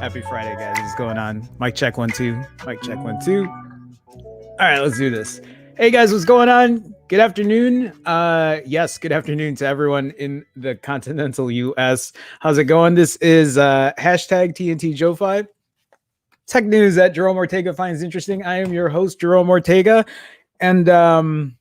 Happy Friday, guys. What's going on? Mic check 1 2. Mic check 1 2. All right, let's do this. Hey guys, what's going on? Good afternoon. Yes, good afternoon to everyone in the continental US. How's it going? This is hashtag TNT Joe 5. Tech news that Jerome Ortega finds interesting. I am your host, Jerome Ortega, and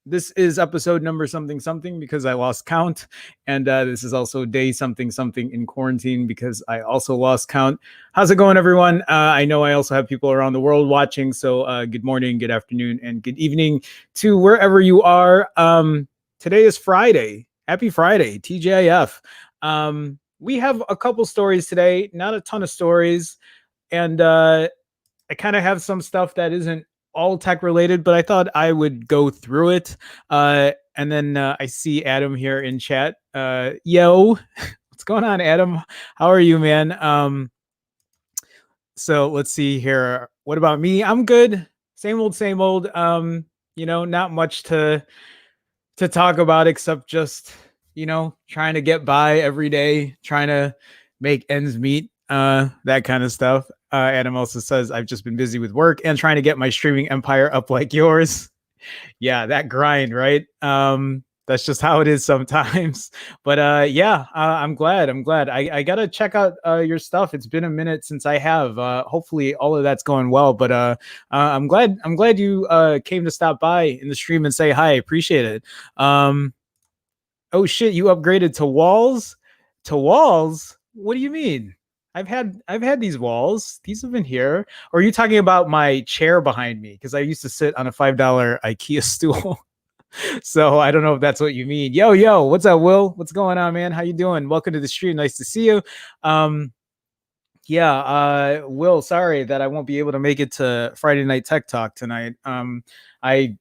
this is episode number something something because I lost count, and this is also day something something in quarantine because I also lost count. How's it going, everyone? I know I also have people around the world watching, so good morning, good afternoon, and good evening to wherever you are. Today is Friday. Happy Friday, TGIF. We have a couple stories today, not a ton of stories, and I kind of have some stuff that isn't all tech related, but I thought I would go through it. And then I see Adam here in chat. Yo, what's going on, Adam? How are you, man? So let's see here. What about me? I'm good. Same old, same old. Not much to talk about except just, trying to get by every day, trying to make ends meet, that kind of stuff. Adam also says, I've just been busy with work and trying to get my streaming empire up like yours. Yeah, that grind, right? That's just how it is sometimes. But I'm glad. I got to check out your stuff. It's been a minute since I have. Hopefully all of that's going well. But I'm glad you came to stop by in the stream and say hi. I appreciate it. Oh, shit, you upgraded to walls? To walls? What do you mean? I've had these walls. These have been here. Or are you talking about my chair behind me? Because I used to sit on a $5 IKEA stool. So I don't know if that's what you mean. Yo, what's up, Will? What's going on, man? How you doing? Welcome to the stream. Nice to see you. Will, sorry that I won't be able to make it to Friday Night Tech Talk tonight. I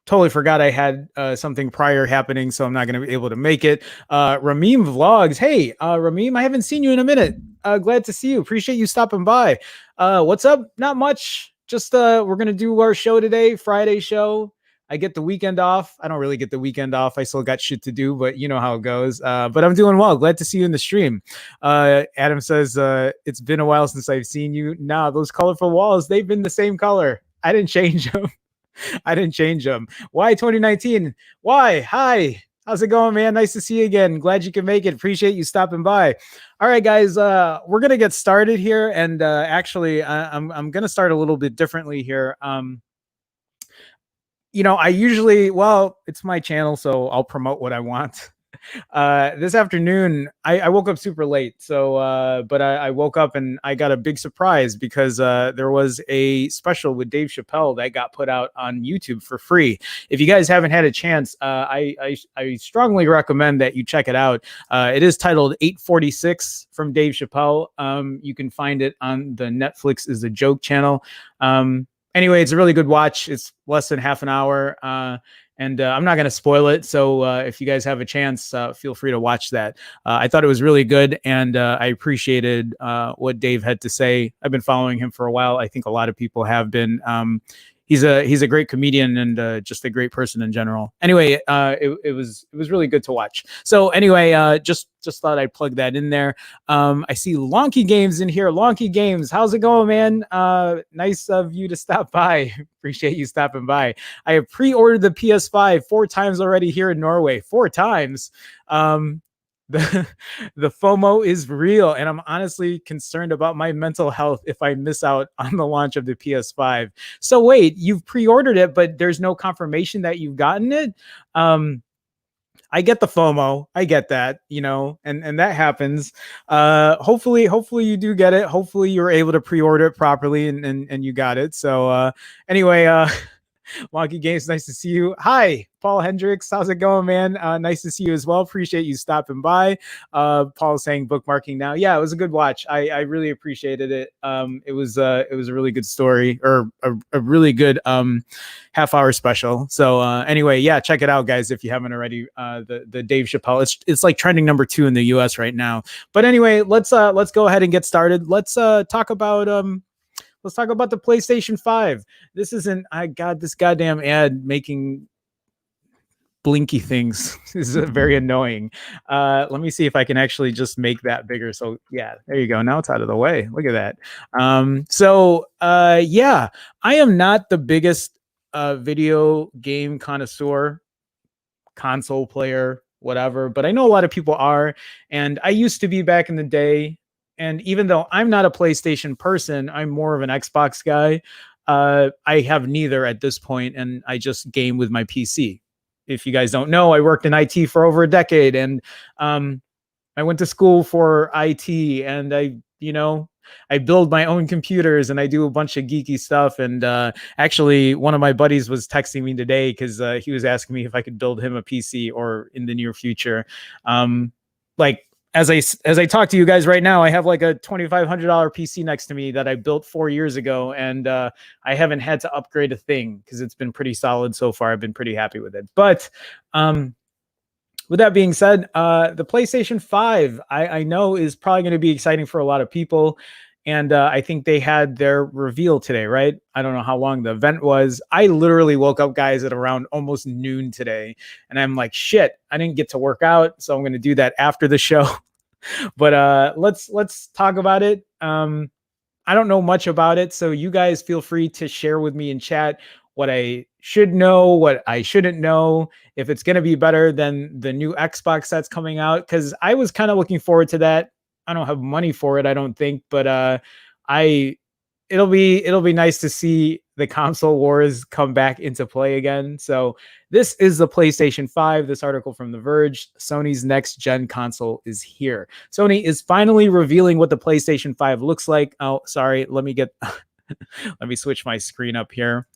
totally forgot I had something prior happening, so I'm not going to be able to make it. Rameem Vlogs. Hey, Rameem, I haven't seen you in a minute. Glad to see you. Appreciate you stopping by. What's up? Not much. Just we're going to do our show today, Friday show. I get the weekend off. I don't really get the weekend off. I still got shit to do, but you know how it goes. But I'm doing well. Glad to see you in the stream. Adam says, it's been a while since I've seen you. Nah, those colorful walls, they've been the same color. I didn't change them. I didn't change them. Why 2019? Why? Hi. How's it going, man? Nice to see you again. Glad you can make it. Appreciate you stopping by. All right, guys, we're gonna get started here, and actually, I'm gonna start a little bit differently here. I usually, well, it's my channel, so I'll promote what I want. This afternoon, I woke up super late. But I woke up and I got a big surprise because there was a special with Dave Chappelle that got put out on YouTube for free. If you guys haven't had a chance, I strongly recommend that you check it out. It is titled 846 from Dave Chappelle. You can find it on the Netflix is a Joke channel. Anyway, it's a really good watch. It's less than half an hour. And I'm not going to spoil it. So if you guys have a chance, feel free to watch that. I thought it was really good. And I appreciated what Dave had to say. I've been following him for a while. I think a lot of people have been. He's a great comedian and just a great person in general. Anyway, it was really good to watch. So anyway, just thought I'd plug that in there. I see Lonky Games in here. Lonky Games, how's it going, man? Nice of you to stop by. Appreciate you stopping by. I have pre-ordered the PS5 4 times already here in Norway. 4 times. The FOMO is real, and I'm honestly concerned about my mental health if I miss out on the launch of the PS5. So wait, you've pre-ordered it, but there's no confirmation that you've gotten it? I get the FOMO. I get that, and that happens. Hopefully you do get it. Hopefully you're able to pre-order it properly and you got it. So anyway, Wonky Games, nice to see you. Hi, Paul Hendricks. How's it going, man? Nice to see you as well. Appreciate you stopping by. Paul saying bookmarking now. Yeah, it was a good watch. I really appreciated it. It was a really good story, or a really good half-hour special. So anyway, yeah, check it out, guys, if you haven't already. The Dave Chappelle. It's like trending number 2 in the US right now. But anyway, let's go ahead and get started. Let's talk about the PlayStation 5. This isn't, I got this goddamn ad making blinky things. This is very annoying. Let me see if I can actually just make that bigger. So yeah, there you go. Now it's out of the way. Look at that. Yeah, I am not the biggest video game connoisseur, console player, whatever, but I know a lot of people are. And I used to be back in the day. And even though I'm not a PlayStation person, I'm more of an Xbox guy. I have neither at this point, and I just game with my PC. If you guys don't know, I worked in IT for over a decade, and I went to school for IT, and I build my own computers, and I do a bunch of geeky stuff. And actually, one of my buddies was texting me today because he was asking me if I could build him a PC or in the near future. As I talk to you guys right now, I have like a $2,500 PC next to me that I built 4 years ago, and I haven't had to upgrade a thing because it's been pretty solid so far. I've been pretty happy with it. But with that being said, the PlayStation 5, I know, is probably going to be exciting for a lot of people. And I think they had their reveal today, right? I don't know how long the event was. I literally woke up, guys, at around almost noon today. And I'm like, shit, I didn't get to work out. So I'm going to do that after the show. But let's talk about it. I don't know much about it. So you guys feel free to share with me in chat what I should know, what I shouldn't know, if it's going to be better than the new Xbox that's coming out. Because I was kind of looking forward to that. I don't have money for it, I don't think, but it'll be nice to see the console wars come back into play again. So this is the PlayStation 5. This article from The Verge. Sony's next gen console is here. Sony is finally revealing what the PlayStation 5 looks like. Oh, sorry. Let me switch my screen up here.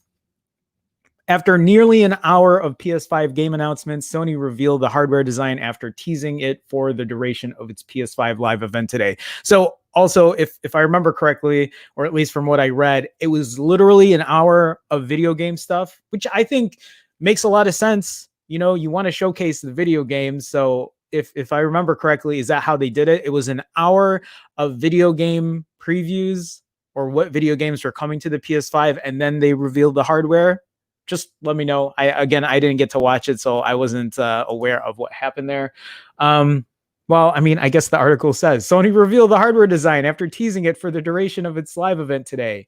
After nearly an hour of PS5 game announcements, Sony revealed the hardware design after teasing it for the duration of its PS5 live event today. So also, if I remember correctly, or at least from what I read, it was literally an hour of video game stuff, which I think makes a lot of sense. You want to showcase the video games. So if I remember correctly, is that how they did it? It was an hour of video game previews or what video games were coming to the PS5, and then they revealed the hardware. just let me know. I didn't get to watch it, so I wasn't aware of what happened there. Well, I mean, I guess the article says Sony revealed the hardware design after teasing it for the duration of its live event today.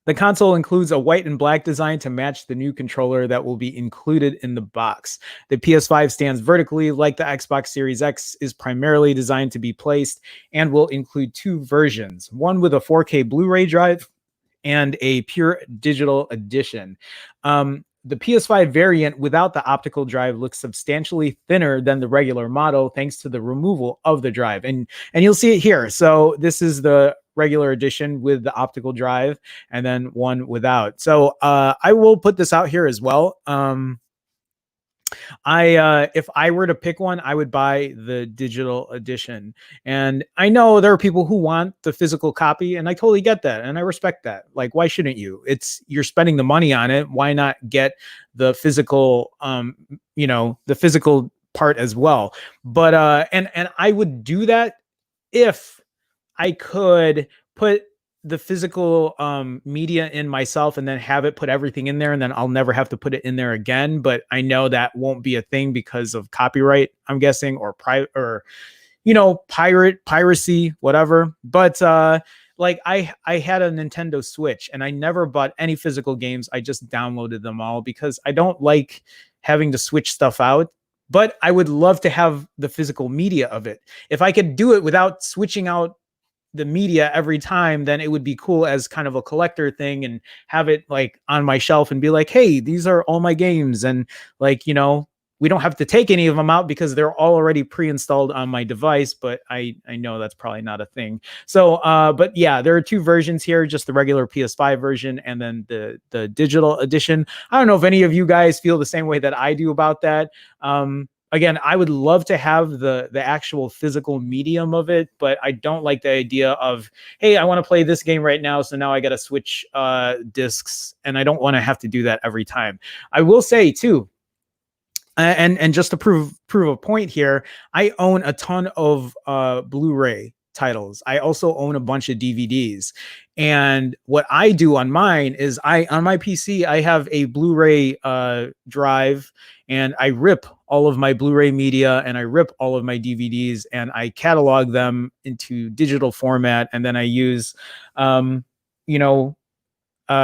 The console includes a white and black design to match the new controller that will be included in the box. The PS5 stands vertically like the Xbox Series X, is primarily designed to be placed, and will include two versions, one with a 4K Blu-ray drive and a pure digital edition. The PS5 variant without the optical drive looks substantially thinner than the regular model thanks to the removal of the drive. And you'll see it here. So this is the regular edition with the optical drive and then one without. So I will put this out here as well. If I were to pick one, I would buy the digital edition. And I know there are people who want the physical copy, and I totally get that, and I respect that. Like, why shouldn't you? You're spending the money on it. Why not get the physical, the physical part as well? But and I would do that if I could put the physical media in myself and then have it put everything in there, and then I'll never have to put it in there again. But I know that won't be a thing because of copyright, I'm guessing, or piracy, whatever. But like I had a Nintendo Switch and I never bought any physical games. I just downloaded them all because I don't like having to switch stuff out. But I would love to have the physical media of it. If I could do it without switching out the media every time, then it would be cool as kind of a collector thing and have it like on my shelf and be like, hey, these are all my games. And like, we don't have to take any of them out because they're all already pre-installed on my device, but I know that's probably not a thing. So, but yeah, there are two versions here, just the regular PS5 version and then the digital edition. I don't know if any of you guys feel the same way that I do about that. Again, I would love to have the actual physical medium of it, but I don't like the idea of, hey, I want to play this game right now, so now I got to switch discs, and I don't want to have to do that every time. I will say too, and just to prove a point here, I own a ton of Blu-ray titles. I also own a bunch of DVDs. And what I do on mine is on my PC, I have a Blu-ray drive, and I rip all of my Blu-ray media and I rip all of my DVDs and I catalog them into digital format. And then I use,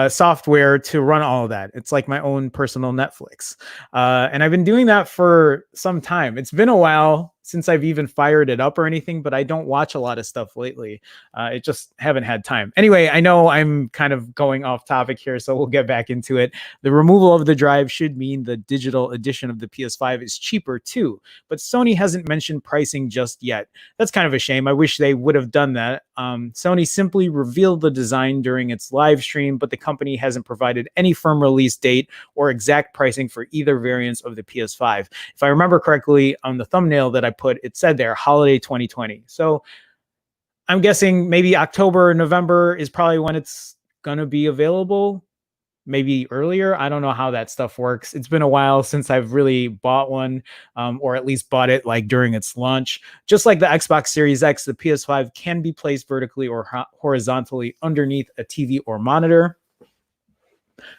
software to run all of that. It's like my own personal Netflix. And I've been doing that for some time. It's been a while since I've even fired it up or anything, but I don't watch a lot of stuff lately. It just haven't had time. Anyway, I know I'm kind of going off topic here, so we'll get back into it. The removal of the drive should mean the digital edition of the PS5 is cheaper too, but Sony hasn't mentioned pricing just yet. That's kind of a shame. I wish they would have done that. Sony simply revealed the design during its live stream, but the company hasn't provided any firm release date or exact pricing for either variants of the PS5. If I remember correctly, on the thumbnail that I put, it said there holiday 2020. So I'm guessing maybe October or November is probably when it's going to be available. Maybe earlier. I don't know how that stuff works. It's been a while since I've really bought one, or at least bought it like during its launch. Just like the Xbox Series X, the PS5 can be placed vertically or horizontally underneath a TV or monitor.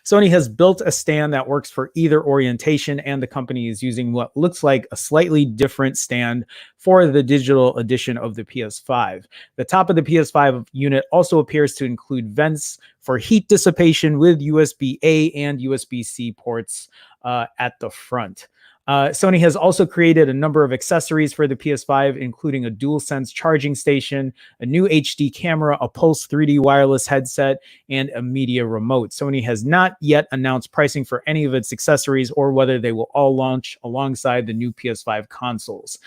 Sony has built a stand that works for either orientation, and the company is using what looks like a slightly different stand for the digital edition of the PS5. The top of the PS5 unit also appears to include vents for heat dissipation with USB-A and USB-C ports at the front. Sony has also created a number of accessories for the PS5, including a DualSense charging station, a new HD camera, a Pulse 3D wireless headset, and a media remote. Sony has not yet announced pricing for any of its accessories or whether they will all launch alongside the new PS5 consoles.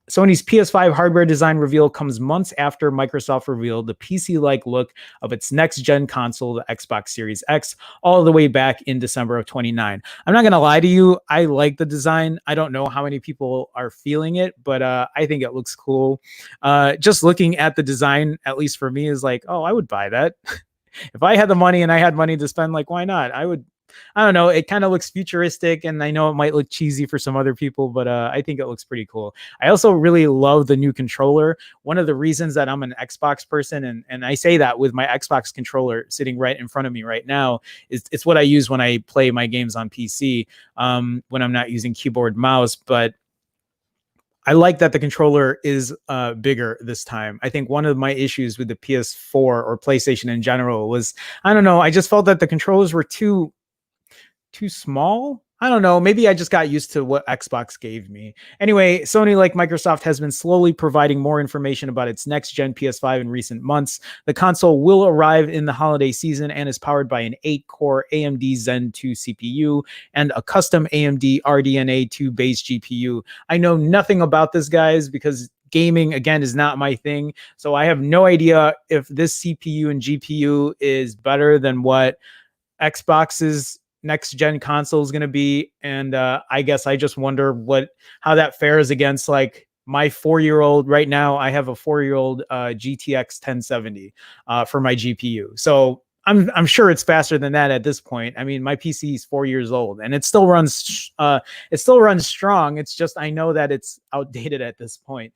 Sony's PS5 hardware design reveal comes months after Microsoft revealed the PC-like look of its next-gen console, the Xbox Series X, all the way back in December of 2019. I'm not going to lie to you, I like the design. I don't know how many people are feeling it, but I think it looks cool. Just looking at the design, at least for me, is like, oh, I would buy that. If I had the money and I had money to spend, like, why not? I would I don't know, it kind of looks futuristic, and I know it might look cheesy for some other people, but I think it looks pretty cool. I also really love the new controller. One of the reasons that I'm an Xbox person, and I say that with my Xbox controller sitting right in front of me right now, is it's what I use when I play my games on PC, when I'm not using keyboard mouse. But I like that the controller is bigger this time. I think one of my issues with the PS4 or PlayStation in general was, I don't know, I just felt that the controllers were too small. I don't know. Maybe I just got used to what Xbox gave me. Anyway, Sony, like Microsoft, has been slowly providing more information about its next gen PS5 in recent months. The console will arrive in the holiday season and is powered by an 8-core AMD Zen 2 CPU and a custom AMD RDNA 2 base GPU. I know nothing about this, guys, because gaming, again, is not my thing. So I have no idea if this CPU and GPU is better than what Xbox's next gen console is going to be. And I guess I just wonder how that fares against like my 4-year-old. Right now I have a 4-year-old GTX 1070 for my GPU. So I'm sure it's faster than that at this point. I mean, my PC is 4 years old and it still runs strong. It's just, I know that it's outdated at this point.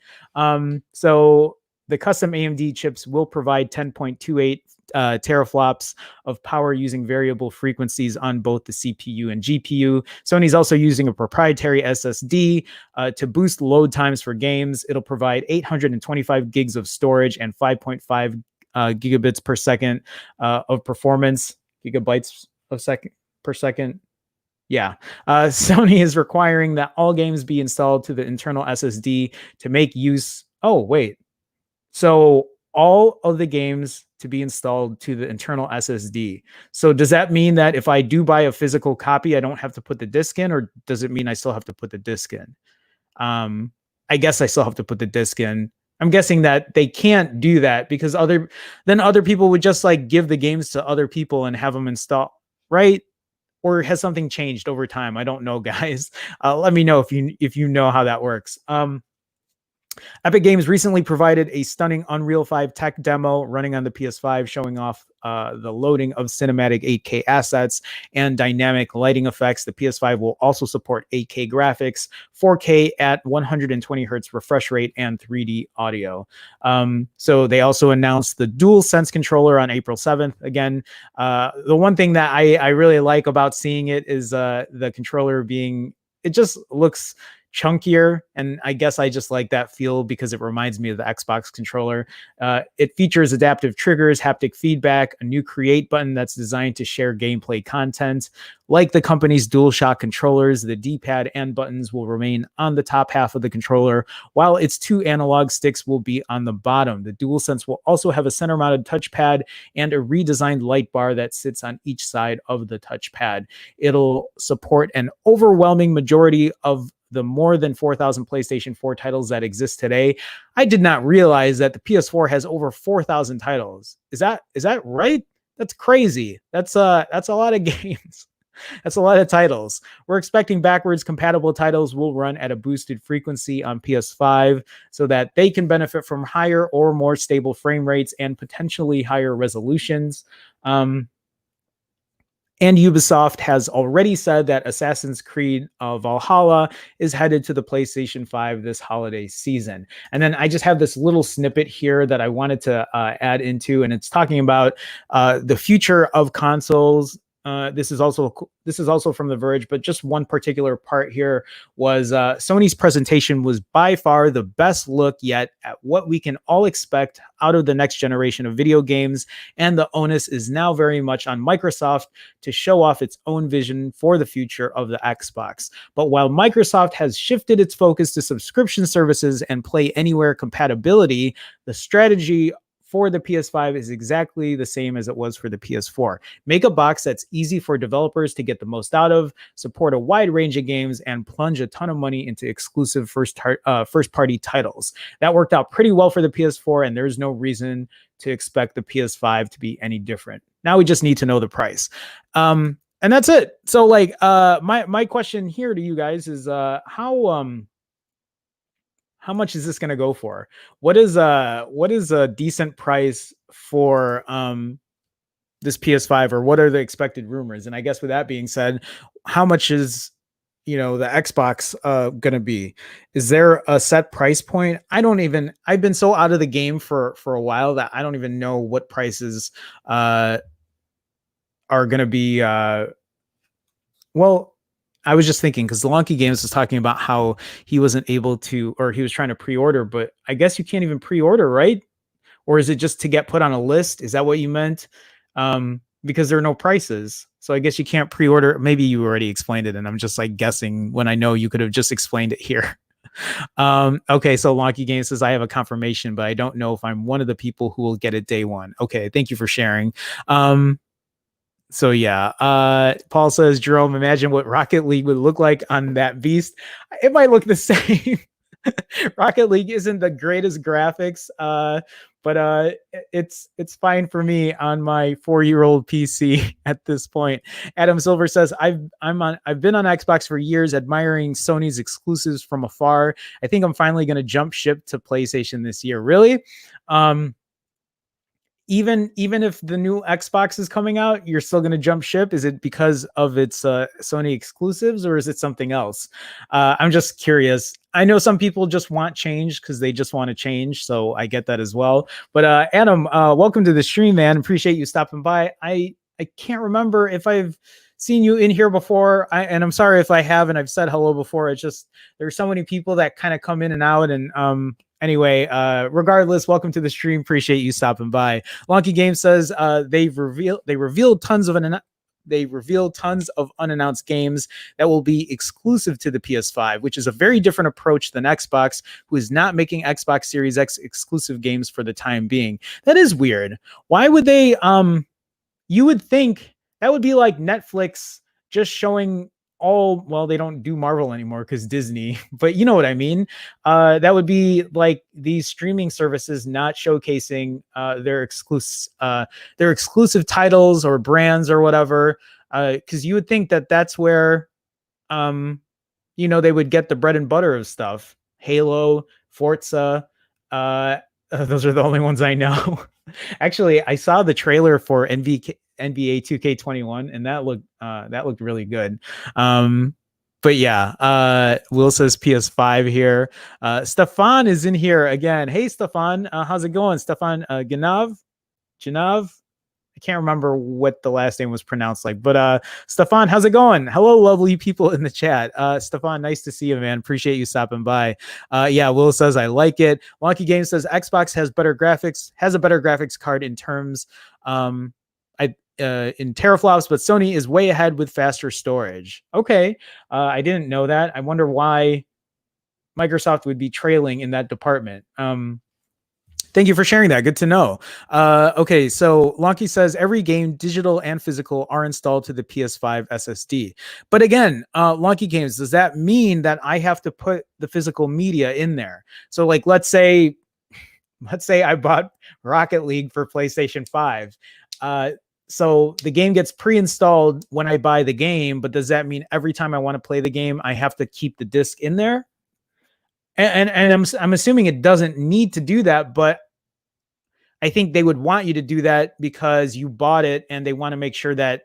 So the custom AMD chips will provide 10.28 teraflops of power using variable frequencies on both the CPU and GPU. Sony's also using a proprietary SSD to boost load times for games. It'll provide 825 gigs of storage and 5.5 gigabits per second of performance, gigabytes of second per second. Yeah. Sony is requiring that all games be installed to the internal SSD to make use. Oh, wait. So all of the games to be installed to the internal SSD. So does that mean that if I do buy a physical copy, I don't have to put the disc in, or does it mean I still have to put the disc in? I guess I still have to put the disc in. I'm guessing that they can't do that because other people would just like give the games to other people and have them install, right? Or has something changed over time? I don't know, guys. Let me know if you know how that works. Epic Games recently provided a stunning Unreal 5 tech demo running on the PS5, showing off the loading of cinematic 8K assets and dynamic lighting effects. The PS5 will also support 8K graphics, 4K at 120 hertz refresh rate, and 3D audio. So they also announced the DualSense controller on April 7th. Again, the one thing that I really like about seeing it is the controller being, it just looks chunkier, and I guess I just like that feel because it reminds me of the Xbox controller. It features adaptive triggers, haptic feedback, a new create button that's designed to share gameplay content. Like the company's DualShock controllers, the D-pad and buttons will remain on the top half of the controller, while its 2 analog sticks will be on the bottom. The DualSense will also have a center-mounted touchpad and a redesigned light bar that sits on each side of the touchpad. It'll support an overwhelming majority of the more than 4,000 PlayStation 4 titles that exist today. I did not realize that the PS4 has over 4,000 titles. Is that right? That's crazy. That's a lot of games. That's a lot of titles. We're expecting backwards compatible titles will run at a boosted frequency on PS5 so that they can benefit from higher or more stable frame rates and potentially higher resolutions. And Ubisoft has already said that Assassin's Creed Valhalla is headed to the PlayStation 5 this holiday season. And then I just have this little snippet here that I wanted to add into, and it's talking about the future of consoles. This is also from The Verge, but just one particular part here was Sony's presentation was by far the best look yet at what we can all expect out of the next generation of video games, and the onus is now very much on Microsoft to show off its own vision for the future of the Xbox. But while Microsoft has shifted its focus to subscription services and Play Anywhere compatibility, the strategy for the PS5 is exactly the same as it was for the PS4. Make a box that's easy for developers to get the most out of, support a wide range of games, and plunge a ton of money into exclusive first-party titles. That worked out pretty well for the PS4, and there's no reason to expect the PS5 to be any different. Now we just need to know the price. And that's it. So like my question here to you guys is how much is this going to go for? What is a decent price for this PS5, or what are the expected rumors? And I guess with that being said, how much is the Xbox gonna be? Is there a set price point? I've been so out of the game for a while that I don't even know what prices uh are gonna be well, I was just thinking because the Lonky Games was talking about how he wasn't able to, or he was trying to pre-order, but I guess you can't even pre-order, right? Or is it just to get put on a list? Is that what you meant? Because there are no prices. So I guess you can't pre-order. Maybe you already explained it, and I'm just like guessing when I know you could have just explained it here. Okay, so Lonky Game says I have a confirmation, but I don't know if I'm one of the people who will get it day one. Okay, thank you for sharing. So yeah, Paul says, Jerome, imagine what Rocket League would look like on that beast. It might look the same. Rocket League isn't the greatest graphics, but it's fine for me on my 4-year-old PC at this point. Adam Silver says I've been on Xbox for years, admiring Sony's exclusives from afar. I think I'm finally going to jump ship to PlayStation this year. Really? Even if the new Xbox is coming out, you're still going to jump ship? Is it because of its Sony exclusives, or is it something else? I'm just curious. I know some people just want change because they just want to change, so I get that as well. But Adam, welcome to the stream, man. Appreciate you stopping by. I can't remember if I've seen you in here before, and I'm sorry if I have, and I've said hello before. It's just there's so many people that kind of come in and out, and anyway, regardless, welcome to the stream. Appreciate you stopping by. Lonky Game says they revealed tons of unannounced games that will be exclusive to the PS5, which is a very different approach than Xbox, who is not making Xbox Series X exclusive games for the time being. That is weird. Why would they? You would think that would be like Netflix just showing well, they don't do Marvel anymore because Disney, but you know what I mean. That would be like these streaming services not showcasing their exclusive titles or brands or whatever, because you would think that that's where they would get the bread and butter of stuff. Halo, Forza, those are the only ones I know. Actually, I saw the trailer for NBA 2K21, and that looked really good. But yeah, Will says PS5 here. Stefan is in here again. Hey, Stefan, how's it going? Stefan Ganav? I can't remember what the last name was pronounced like, but Stefan, how's it going? Hello, lovely people in the chat. Stefan, nice to see you, man. Appreciate you stopping by. Yeah, Will says I like it. Wonky Game says Xbox has a better graphics card in terms in teraflops, but Sony is way ahead with faster storage. Okay, I didn't know that. I wonder why Microsoft would be trailing in that department. Thank you for sharing that. Good to know. Okay, so Lonky says every game, digital and physical, are installed to the PS5 SSD. But again, Lonky Games, does that mean that I have to put the physical media in there? So like, let's say I bought Rocket League for PlayStation 5. So the game gets pre-installed when I buy the game, but does that mean every time I want to play the game, I have to keep the disc in there? And I'm assuming it doesn't need to do that, but I think they would want you to do that because you bought it and they want to make sure that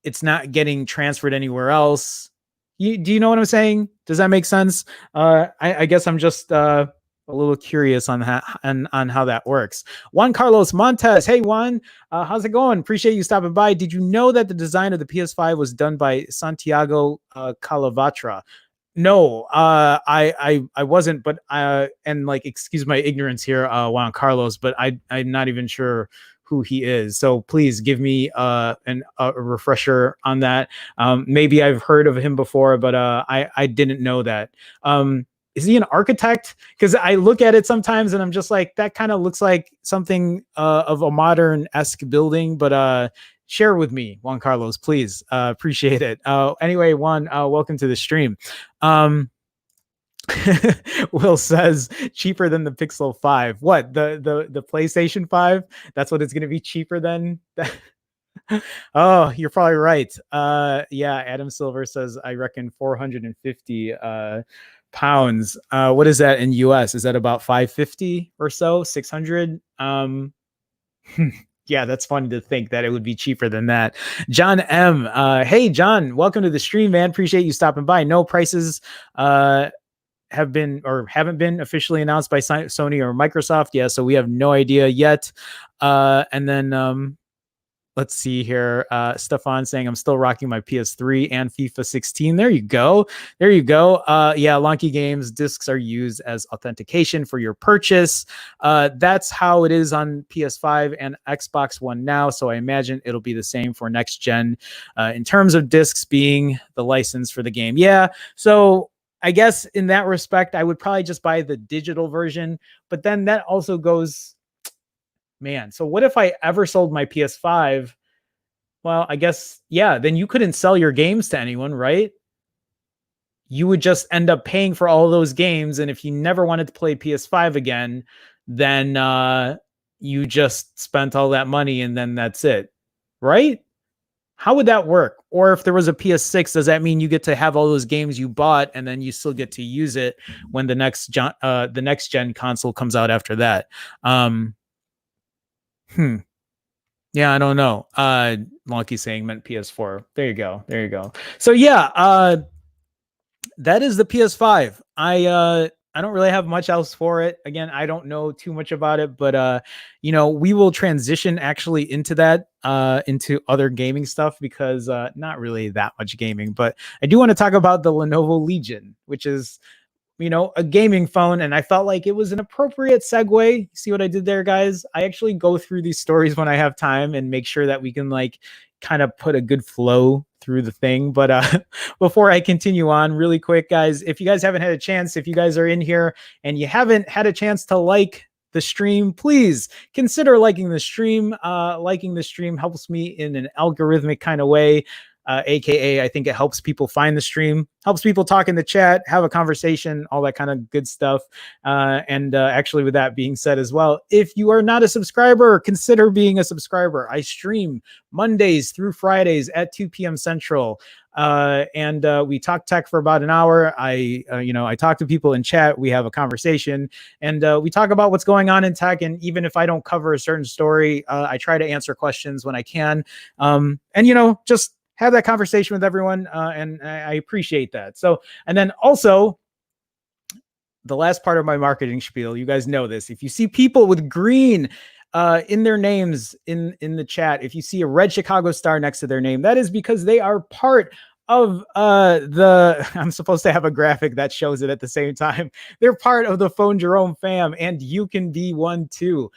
it's not getting transferred anywhere else. Do you know what I'm saying? Does that make sense? I guess I'm just a little curious on how that works. Juan Carlos Montes. Hey, Juan, how's it going? Appreciate you stopping by. Did you know that the design of the PS5 was done by Santiago Calavatra? No, I wasn't, but and like, excuse my ignorance here, Juan Carlos, but I'm not even sure who he is. So please give me a refresher on that. Maybe I've heard of him before, but I didn't know that. Is he an architect? Because I look at it sometimes and I'm just like, that kind of looks like something of a modern-esque building, but share with me, Juan Carlos, please. Appreciate it. Anyway, Juan, welcome to the stream. Will says cheaper than the Pixel 5. What, the PlayStation 5? That's what it's going to be cheaper than? Oh, you're probably right. Yeah, Adam Silver says I reckon 450 pounds. What is that in US? Is that about 550 or so? 600? Yeah, that's funny to think that it would be cheaper than that. John M. Hey, John, welcome to the stream, man. Appreciate you stopping by. No prices have been or haven't been officially announced by Sony or Microsoft. Yeah, so we have no idea yet. And then let's see here. Stefan saying I'm still rocking my PS3 and FIFA 16. There you go. There you go. Yeah, Lonky Games discs are used as authentication for your purchase. That's how it is on PS5 and Xbox One now. So I imagine it'll be the same for next gen in terms of discs being the license for the game. Yeah. So I guess in that respect, I would probably just buy the digital version. But then that also goes, man, so what if I ever sold my PS5? Well, I guess, yeah, then you couldn't sell your games to anyone, right? You would just end up paying for all those games. And if you never wanted to play PS5 again, then you just spent all that money and then that's it, right? How would that work? Or if there was a PS6, does that mean you get to have all those games you bought and then you still get to use it when the next gen console comes out after that? Yeah, I don't know. Monkey saying meant PS4. There you go. There you go. So yeah, that is the PS5. I don't really have much else for it. Again, I don't know too much about it, but you know, we will transition actually into that, into other gaming stuff because not really that much gaming, but I do want to talk about the Lenovo Legion, which is, you know, a gaming phone. And I felt like it was an appropriate segue. You see what I did there, guys? I actually go through these stories when I have time and make sure that we can like kind of put a good flow through the thing. But before I continue on really quick, guys, if you guys haven't had a chance, if you guys are in here and you haven't had a chance to like the stream, please consider liking the stream. Liking the stream helps me in an algorithmic kind of way. AKA, I think it helps people find the stream, helps people talk in the chat, have a conversation, all that kind of good stuff. And actually, with that being said as well, if you are not a subscriber, consider being a subscriber. I stream Mondays through Fridays at 2 p.m. Central. And we talk tech for about an hour. I talk to people in chat. We have a conversation and we talk about what's going on in tech. And even if I don't cover a certain story, I try to answer questions when I can. And, just have that conversation with everyone. And I appreciate that. So, and then also the last part of my marketing spiel, you guys know this. If you see people with green in their names in the chat, if you see a red Chicago star next to their name, that is because they are part of I'm supposed to have a graphic that shows it at the same time. They're part of the Phone Jerome fam, and you can be one too.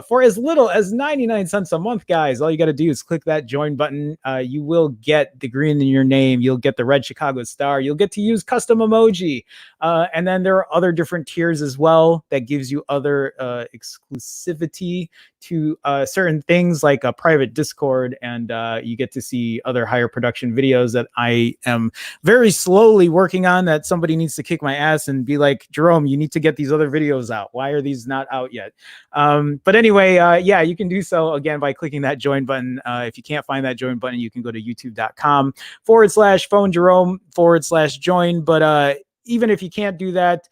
For as little as 99 cents a month, guys, all you got to do is click that join button. You will get the green in your name. You'll get the red Chicago star. You'll get to use custom emoji. And then there are other different tiers as well that gives you other exclusivity to certain things like a private Discord. And you get to see other higher production videos that I am very slowly working on, that somebody needs to kick my ass and be like, Jerome, you need to get these other videos out. Why are these not out yet? But anyway, yeah, you can do so again by clicking that join button. If you can't find that join button, you can go to youtube.com/phone Jerome/join. But even if you can't do that,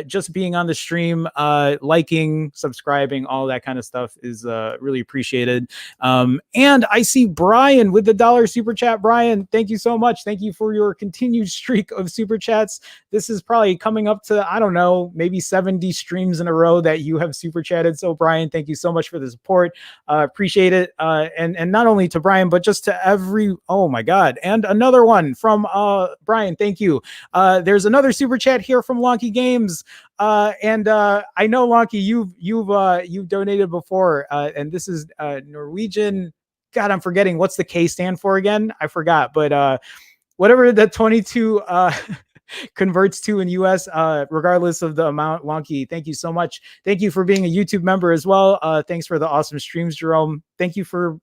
just being on the stream, liking, subscribing, all that kind of stuff is really appreciated. And I see Brian with the $1 super chat. Brian, thank you so much. Thank you for your continued streak of super chats. This is probably coming up to, I don't know, maybe 70 streams in a row that you have super chatted. So Brian, thank you so much for the support. Appreciate it. And not only to Brian, but just to every, oh my God. And another one from Brian, thank you. There's another super chat here from Lonky Games. And I know, Lonky, you've donated before, and this is Norwegian. God, I'm forgetting, what's the K stand for again? I forgot, but whatever the 22 converts to in US, regardless of the amount. Lonky, thank you so much. Thank you for being a YouTube member as well. Thanks for the awesome streams, Jerome. Thank you for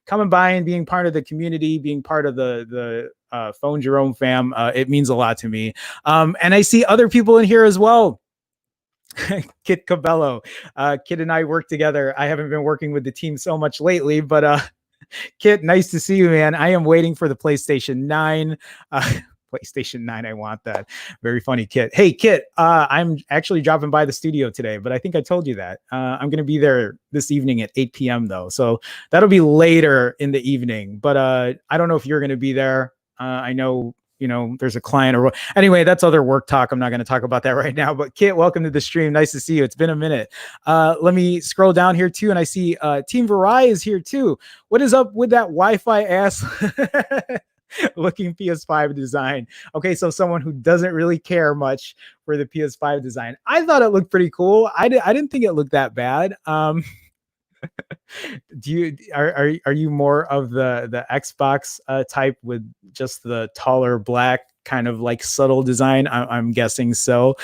coming by and being part of the community, being part of the Phone Jerome fam. It means a lot to me. And I see other people in here as well. Kit Cabello, Kit and I work together. I haven't been working with the team so much lately, but Kit, nice to see you, man. I am waiting for the PlayStation 9. PlayStation 9. I want that. Very funny, Kit. Hey, Kit, I'm actually dropping by the studio today, but I think I told you that. I'm going to be there this evening at 8 p.m. though. So that'll be later in the evening. But I don't know if you're going to be there. I know, there's a client or anyway, that's other work talk. I'm not going to talk about that right now. But Kit, welcome to the stream. Nice to see you. It's been a minute. Let me scroll down here too, and I see Team Varai is here too. What is up with that Wi-Fi ass looking PS5 design? Okay, so someone who doesn't really care much for the PS5 design. I thought it looked pretty cool. I didn't think it looked that bad. Are you more of the Xbox type with just the taller black kind of like subtle design? I'm guessing so.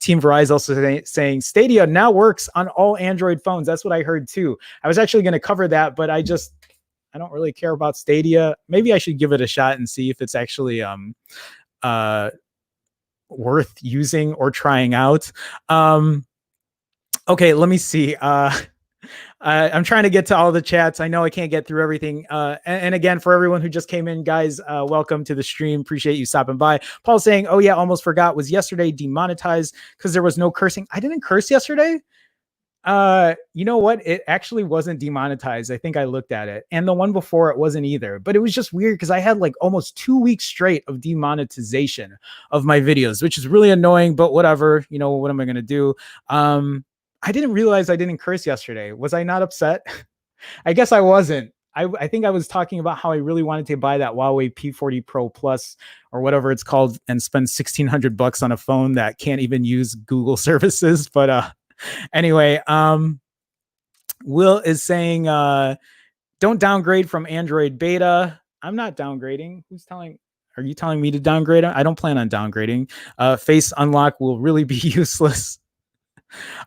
Team Verizon also saying Stadia now works on all Android phones. That's what I heard too. I was actually going to cover that, but I don't really care about Stadia. Maybe I should give it a shot and see if it's actually worth using or trying out. Okay, let me see. I'm trying to get to all the chats. I know I can't get through everything. And again, for everyone who just came in, guys, welcome to the stream. Appreciate you stopping by. Paul saying, oh yeah, almost forgot. Was yesterday demonetized because there was no cursing? I didn't curse yesterday. You know what? It actually wasn't demonetized. I think I looked at it. And the one before it wasn't either. But it was just weird because I had like almost 2 weeks straight of demonetization of my videos, which is really annoying, but whatever. What am I going to do? I didn't realize I didn't curse yesterday. Was I not upset? I guess I wasn't. I think I was talking about how I really wanted to buy that Huawei P40 Pro Plus or whatever it's called and spend $1,600 on a phone that can't even use Google services. But anyway, Will is saying, don't downgrade from Android beta. I'm not downgrading. Are you telling me to downgrade? I don't plan on downgrading. Face unlock will really be useless.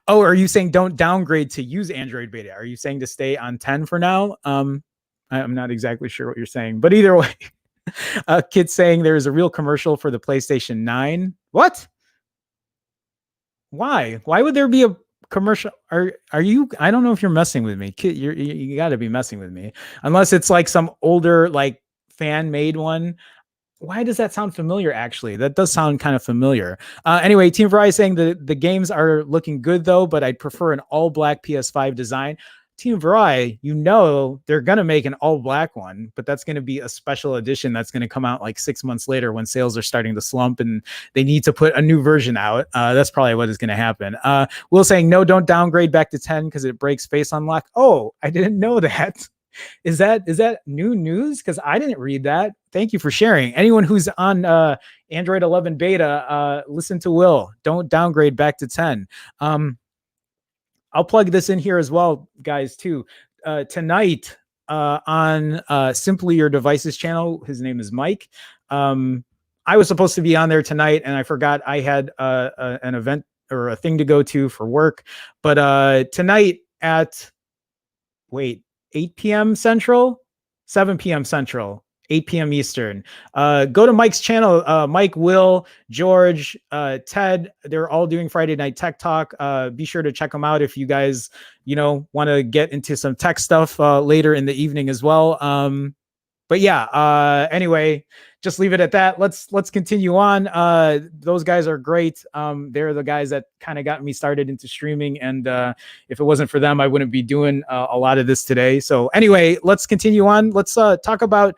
Oh, are you saying don't downgrade to use Android beta? Are you saying to stay on 10 for now? I'm not exactly sure what you're saying, but either way, Kid saying there is a real commercial for the PlayStation 9. What? Why? Why would there be a commercial? Are you? I don't know if you're messing with me, Kid. You got to be messing with me, unless it's like some older like fan made one. Why does that sound familiar? Actually, that does sound kind of familiar. Anyway, Team Verizon saying the games are looking good though, but I'd prefer an all black PS5 design. Team Verizon, they're going to make an all black one, but that's going to be a special edition that's going to come out like 6 months later when sales are starting to slump and they need to put a new version out. That's probably what is going to happen. Will saying, no, don't downgrade back to 10 because it breaks face unlock. Oh, I didn't know that. Is that new news? Because I didn't read that. Thank you for sharing. Anyone who's on Android 11 beta, listen to Will. Don't downgrade back to 10. I'll plug this in here as well, guys, too. Tonight on Simply Your Devices channel, his name is Mike. I was supposed to be on there tonight, and I forgot I had an event or a thing to go to for work. But tonight at, 8 p.m. Central, 7 p.m. Central, 8 p.m. Eastern. Go to Mike's channel. Mike, Will, George, Ted, they're all doing Friday Night Tech Talk. Be sure to check them out if you guys, want to get into some tech stuff later in the evening as well. But yeah, anyway, just leave it at that. Let's continue on. Those guys are great. They're the guys that kind of got me started into streaming. And if it wasn't for them, I wouldn't be doing a lot of this today. So anyway, let's continue on. Let's talk about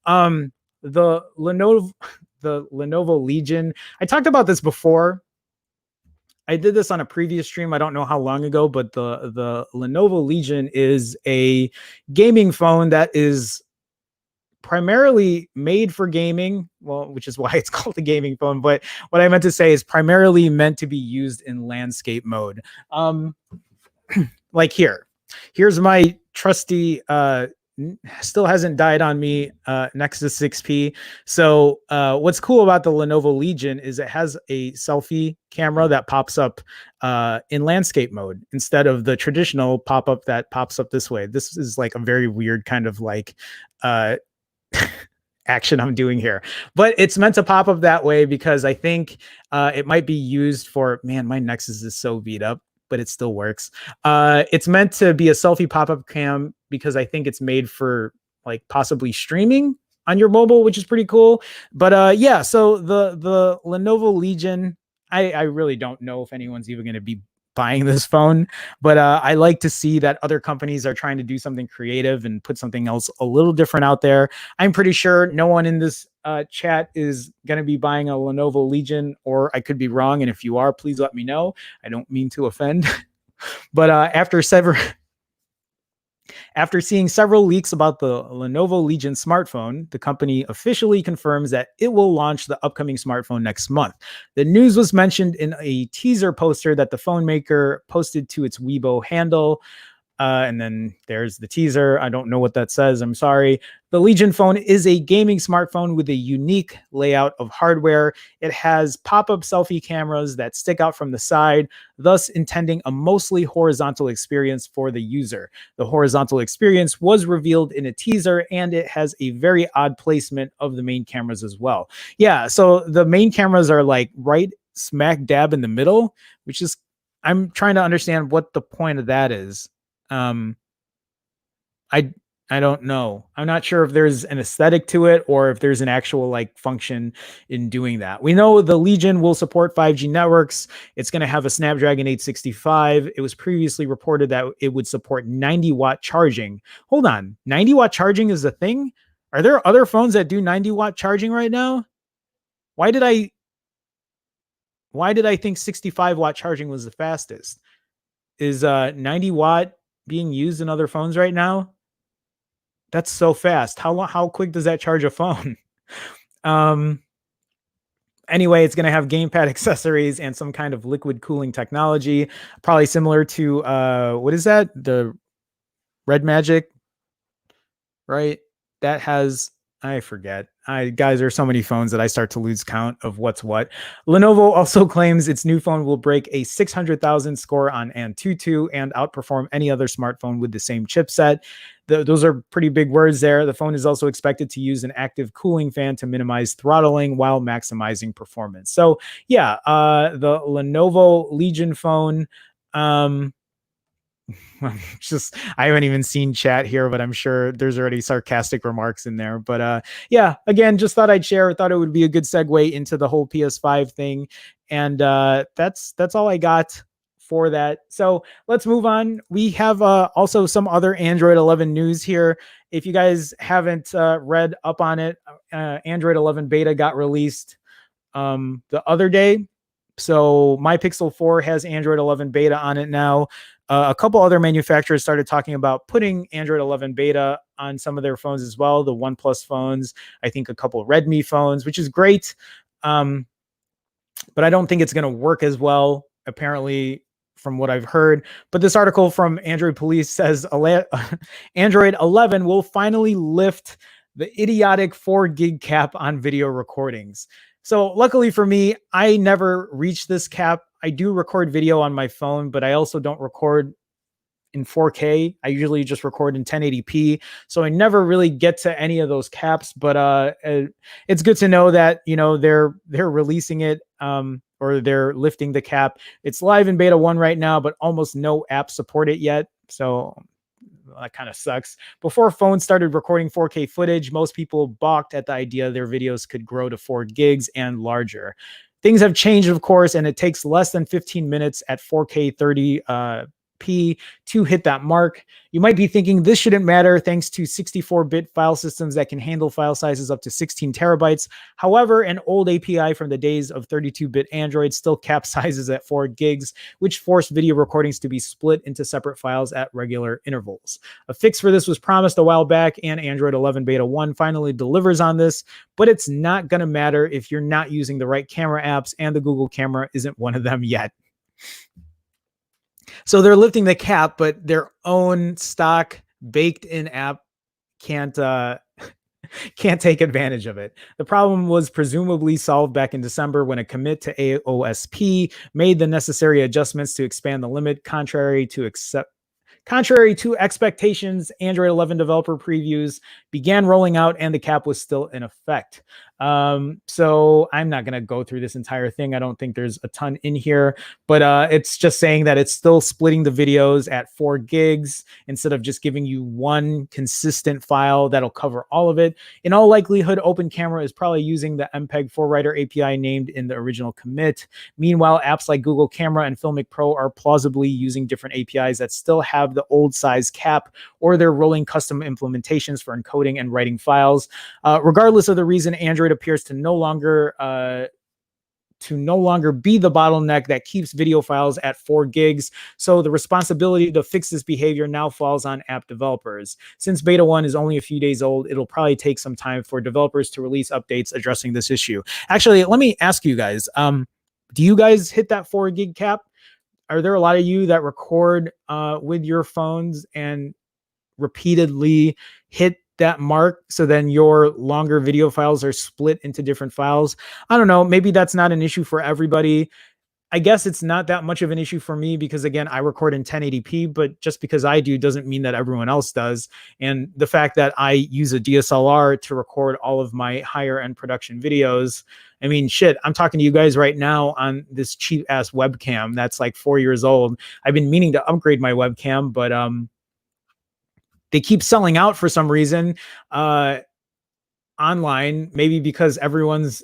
the Lenovo Legion. I talked about this before. I did this on a previous stream. I don't know how long ago, but the Lenovo Legion is a gaming phone that is primarily made for gaming, which is why it's called a gaming phone. But what I meant to say is primarily meant to be used in landscape mode. Like here's my trusty, still hasn't died on me, Nexus 6P. So what's cool about the Lenovo Legion is it has a selfie camera that pops up in landscape mode instead of the traditional pop-up that pops up this way. This is like a very weird kind of like action I'm doing here, but it's meant to pop up that way because I think it might be used for, man, my Nexus is so beat up, but it still works. It's meant to be a selfie pop-up cam because I think it's made for like possibly streaming. on your mobile, which is pretty cool. But yeah, so the Lenovo Legion, I really don't know if anyone's even going to be buying this phone, but I like to see that other companies are trying to do something creative and put something else a little different out there. I'm pretty sure no one in this chat is going to be buying a Lenovo Legion, or I could be wrong. And if you are, please let me know. I don't mean to offend. But after seeing several leaks about the Lenovo Legion smartphone, the company officially confirms that it will launch the upcoming smartphone next month. The news was mentioned in a teaser poster that the phone maker posted to its Weibo handle. And then there's the teaser. I don't know what that says. I'm sorry. The Legion phone is a gaming smartphone with a unique layout of hardware. It has pop-up selfie cameras that stick out from the side, thus intending a mostly horizontal experience for the user. The horizontal experience was revealed in a teaser, and it has a very odd placement of the main cameras as well. Yeah, so the main cameras are like right smack dab in the middle, which is, I'm trying to understand what the point of that is. I don't know. I'm not sure if there's an aesthetic to it or if there's an actual like function in doing that. We know the Legion will support 5G networks. It's going to have a Snapdragon 865. It was previously reported that it would support 90-watt charging. Hold on. 90-watt charging is a thing? Are there other phones that do 90-watt charging right now? Why did I think 65-watt charging was the fastest? Is 90-watt being used in other phones right now? That's so fast. How quick does that charge a phone? Anyway, it's going to have gamepad accessories and some kind of liquid cooling technology, probably similar to what is that? The Red Magic, right? That has, I forget. Guys, there are so many phones that I start to lose count of what's what. Lenovo also claims its new phone will break a 600,000 score on Antutu and outperform any other smartphone with the same chipset. Those are pretty big words there. The phone is also expected to use an active cooling fan to minimize throttling while maximizing performance. So yeah, the Lenovo Legion phone, just, I haven't even seen chat here, but I'm sure there's already sarcastic remarks in there. But yeah, again, just thought I'd share. Thought it would be a good segue into the whole PS5 thing, and that's all I got for that. So let's move on. We have also some other Android 11 news here. If you guys haven't read up on it, Android 11 beta got released the other day. So my Pixel 4 has Android 11 beta on it now. A couple other manufacturers started talking about putting Android 11 beta on some of their phones as well. The OnePlus phones, I think a couple Redmi phones, which is great. But I don't think it's going to work as well, apparently, from what I've heard. But this article from Android Police says Android 11 will finally lift the idiotic 4 gig cap on video recordings. So luckily for me, I never reached this cap. I do record video on my phone, but I also don't record in 4K. I usually just record in 1080p. So I never really get to any of those caps, but it's good to know that, you know, they're releasing it or they're lifting the cap. It's live in beta 1 right now, but almost no apps support it yet. So that kind of sucks. Before phones started recording 4K footage, most people balked at the idea their videos could grow to 4 gigs and larger. Things have changed, of course, and it takes less than 15 minutes at 4K 30p to hit that mark. You might be thinking this shouldn't matter thanks to 64-bit file systems that can handle file sizes up to 16 terabytes. However, an old API from the days of 32-bit Android still caps sizes at 4 gigs, which forced video recordings to be split into separate files at regular intervals. A fix for this was promised a while back, and Android 11 Beta 1 finally delivers on this, but it's not going to matter if you're not using the right camera apps, and the Google camera isn't one of them yet. So they're lifting the cap, but their own stock baked-in app can't take advantage of it. The problem was presumably solved back in December when a commit to AOSP made the necessary adjustments to expand the limit. Contrary to expectations, Android 11 developer previews began rolling out and the cap was still in effect. So I'm not going to go through this entire thing. I don't think there's a ton in here, but it's just saying that it's still splitting the videos at 4 gigs instead of just giving you one consistent file that'll cover all of it. In all likelihood, Open Camera is probably using the MPEG 4Writer API named in the original commit. Meanwhile, apps like Google Camera and Filmic Pro are plausibly using different APIs that still have the old size cap, or they're rolling custom implementations for encoding and writing files. Regardless of the reason, Android appears to no longer be the bottleneck that keeps video files at 4 gigs. So the responsibility to fix this behavior now falls on app developers. Since beta 1 is only a few days old, it'll probably take some time for developers to release updates addressing this issue. Actually, let me ask you guys, do you guys hit that 4 gig cap? Are there a lot of you that record with your phones and repeatedly hit that mark, so then your longer video files are split into different files? I don't know, maybe that's not an issue for everybody. I guess it's not that much of an issue for me because, again, I record in 1080p, but just because I do doesn't mean that everyone else does. And the fact that I use a DSLR to record all of my higher end production videos, I mean, shit, I'm talking to you guys right now on this cheap ass webcam that's like 4 years old. I've been meaning to upgrade my webcam, but they keep selling out for some reason online, maybe because everyone's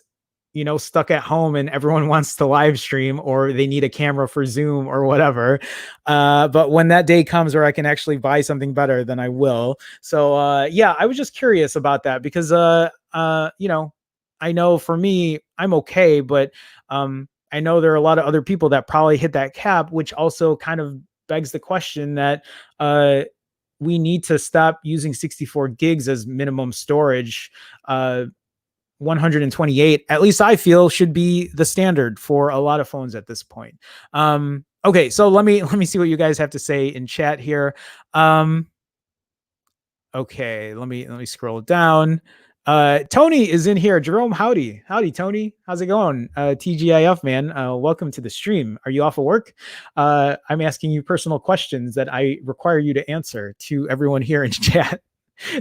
stuck at home and everyone wants to live stream, or they need a camera for Zoom or whatever. But when that day comes where I can actually buy something better, then I will. So yeah, I was just curious about that because I know for me, I'm okay, but I know there are a lot of other people that probably hit that cap, which also kind of begs the question that we need to stop using 64 gigs as minimum storage. 128, at least I feel, should be the standard for a lot of phones at this point. Okay, so let me see what you guys have to say in chat here. Okay, let me scroll down. Tony is in here. Jerome, howdy Tony, how's it going? TGIF, man, welcome to the stream. Are you off of work? I'm asking you personal questions that I require you to answer to everyone here in chat.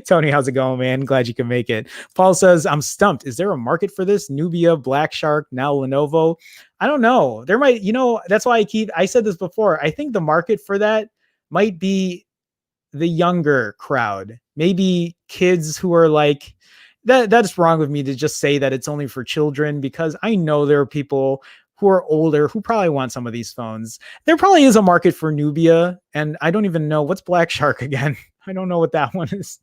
Tony, how's it going, man? Glad you can make it. Paul says, I'm stumped. Is there a market for this? Nubia, Black Shark, now Lenovo. I don't know. There might, that's why I said this before. I think the market for that might be the younger crowd. Maybe kids who are like, that's wrong with me to just say that it's only for children, because I know there are people who are older who probably want some of these phones. There probably is a market for Nubia, and I don't even know what's Black Shark again. I don't know what that one is.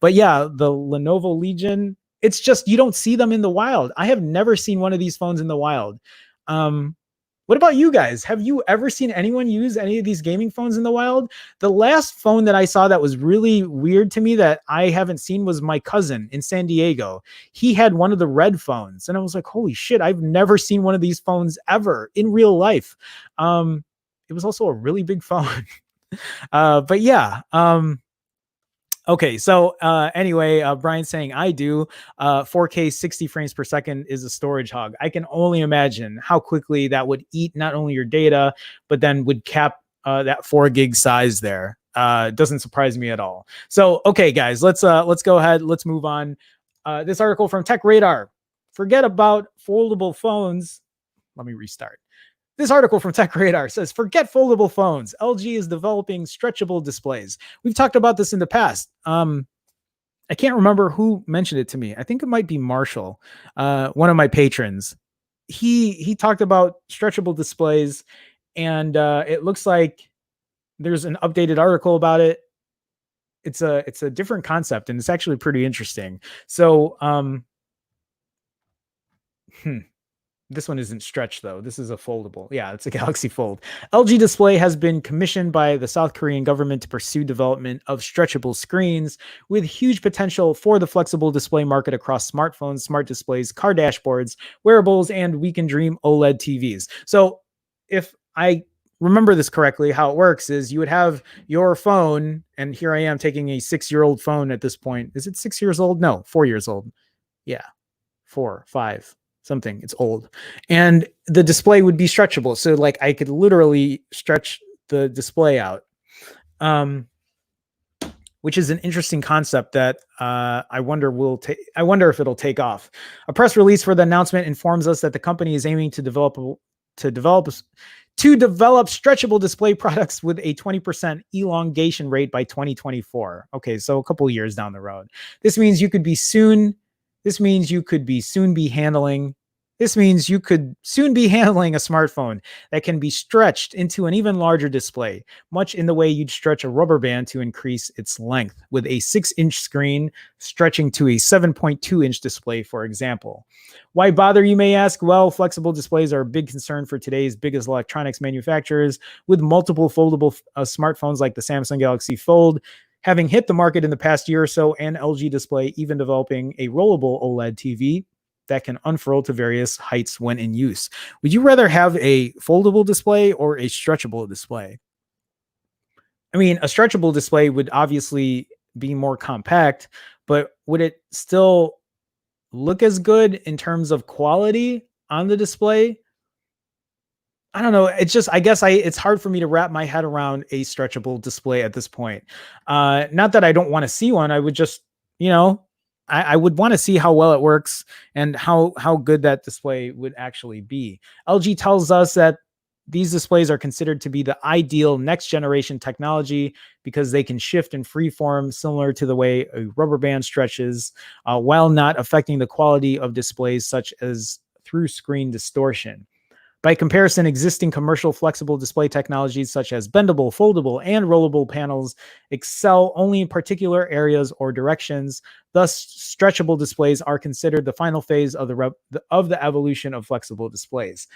But yeah, the Lenovo Legion, it's just, you don't see them in the wild. I have never seen one of these phones in the wild. What about you guys? Have you ever seen anyone use any of these gaming phones in the wild? The last phone that I saw that was really weird to me that I haven't seen was my cousin in San Diego. He had one of the red phones, and I was like, holy shit, I've never seen one of these phones ever in real life. It was also a really big phone. But yeah, okay, so anyway, Brian's saying I do. 4K 60 frames per second is a storage hog. I can only imagine how quickly that would eat not only your data, but then would cap that 4 gig size there. Doesn't surprise me at all. So, okay, guys, let's go ahead. Let's move on. This article from Tech Radar. Forget about foldable phones. Let me restart. This article from Tech Radar says, forget foldable phones. LG is developing stretchable displays. We've talked about this in the past. I can't remember who mentioned it to me. I think it might be Marshall, one of my patrons. He talked about stretchable displays, and it looks like there's an updated article about it. It's a different concept, and it's actually pretty interesting. So, this one isn't stretch though. This is a foldable. Yeah, it's a Galaxy Fold. LG Display has been commissioned by the South Korean government to pursue development of stretchable screens with huge potential for the flexible display market across smartphones, smart displays, car dashboards, wearables, and we can dream OLED TVs. So if I remember this correctly, how it works is you would have your phone, and here I am taking a 6-year-old phone at this point. Is it 6 years old? No, 4 years old. Yeah, 4, 5. Something, it's old, and the display would be stretchable, so like I could literally stretch the display out. which is an interesting concept that I wonder if it'll take off. A press release for the announcement informs us that the company is aiming to develop to develop stretchable display products with a 20% elongation rate by 2024. Okay, so a couple of years down the road. This means you could soon be handling a smartphone that can be stretched into an even larger display, much in the way you'd stretch a rubber band to increase its length, with a 6-inch screen stretching to a 7.2-inch display, for example. Why bother, you may ask? Well, flexible displays are a big concern for today's biggest electronics manufacturers, with multiple foldable smartphones like the Samsung Galaxy Fold having hit the market in the past year or so, and LG Display even developing a rollable OLED TV that can unfurl to various heights when in use. Would you rather have a foldable display or a stretchable display? I mean, a stretchable display would obviously be more compact, but would it still look as good in terms of quality on the display? I don't know. It's just, I guess it's hard for me to wrap my head around a stretchable display at this point. Not that I don't want to see one. I would just, I would want to see how well it works and how good that display would actually be. LG tells us that these displays are considered to be the ideal next generation technology because they can shift in free form, similar to the way a rubber band stretches, while not affecting the quality of displays such as through screen distortion. By comparison, existing commercial flexible display technologies such as bendable, foldable, and rollable panels excel only in particular areas or directions. Thus, stretchable displays are considered the final phase of the evolution of flexible displays.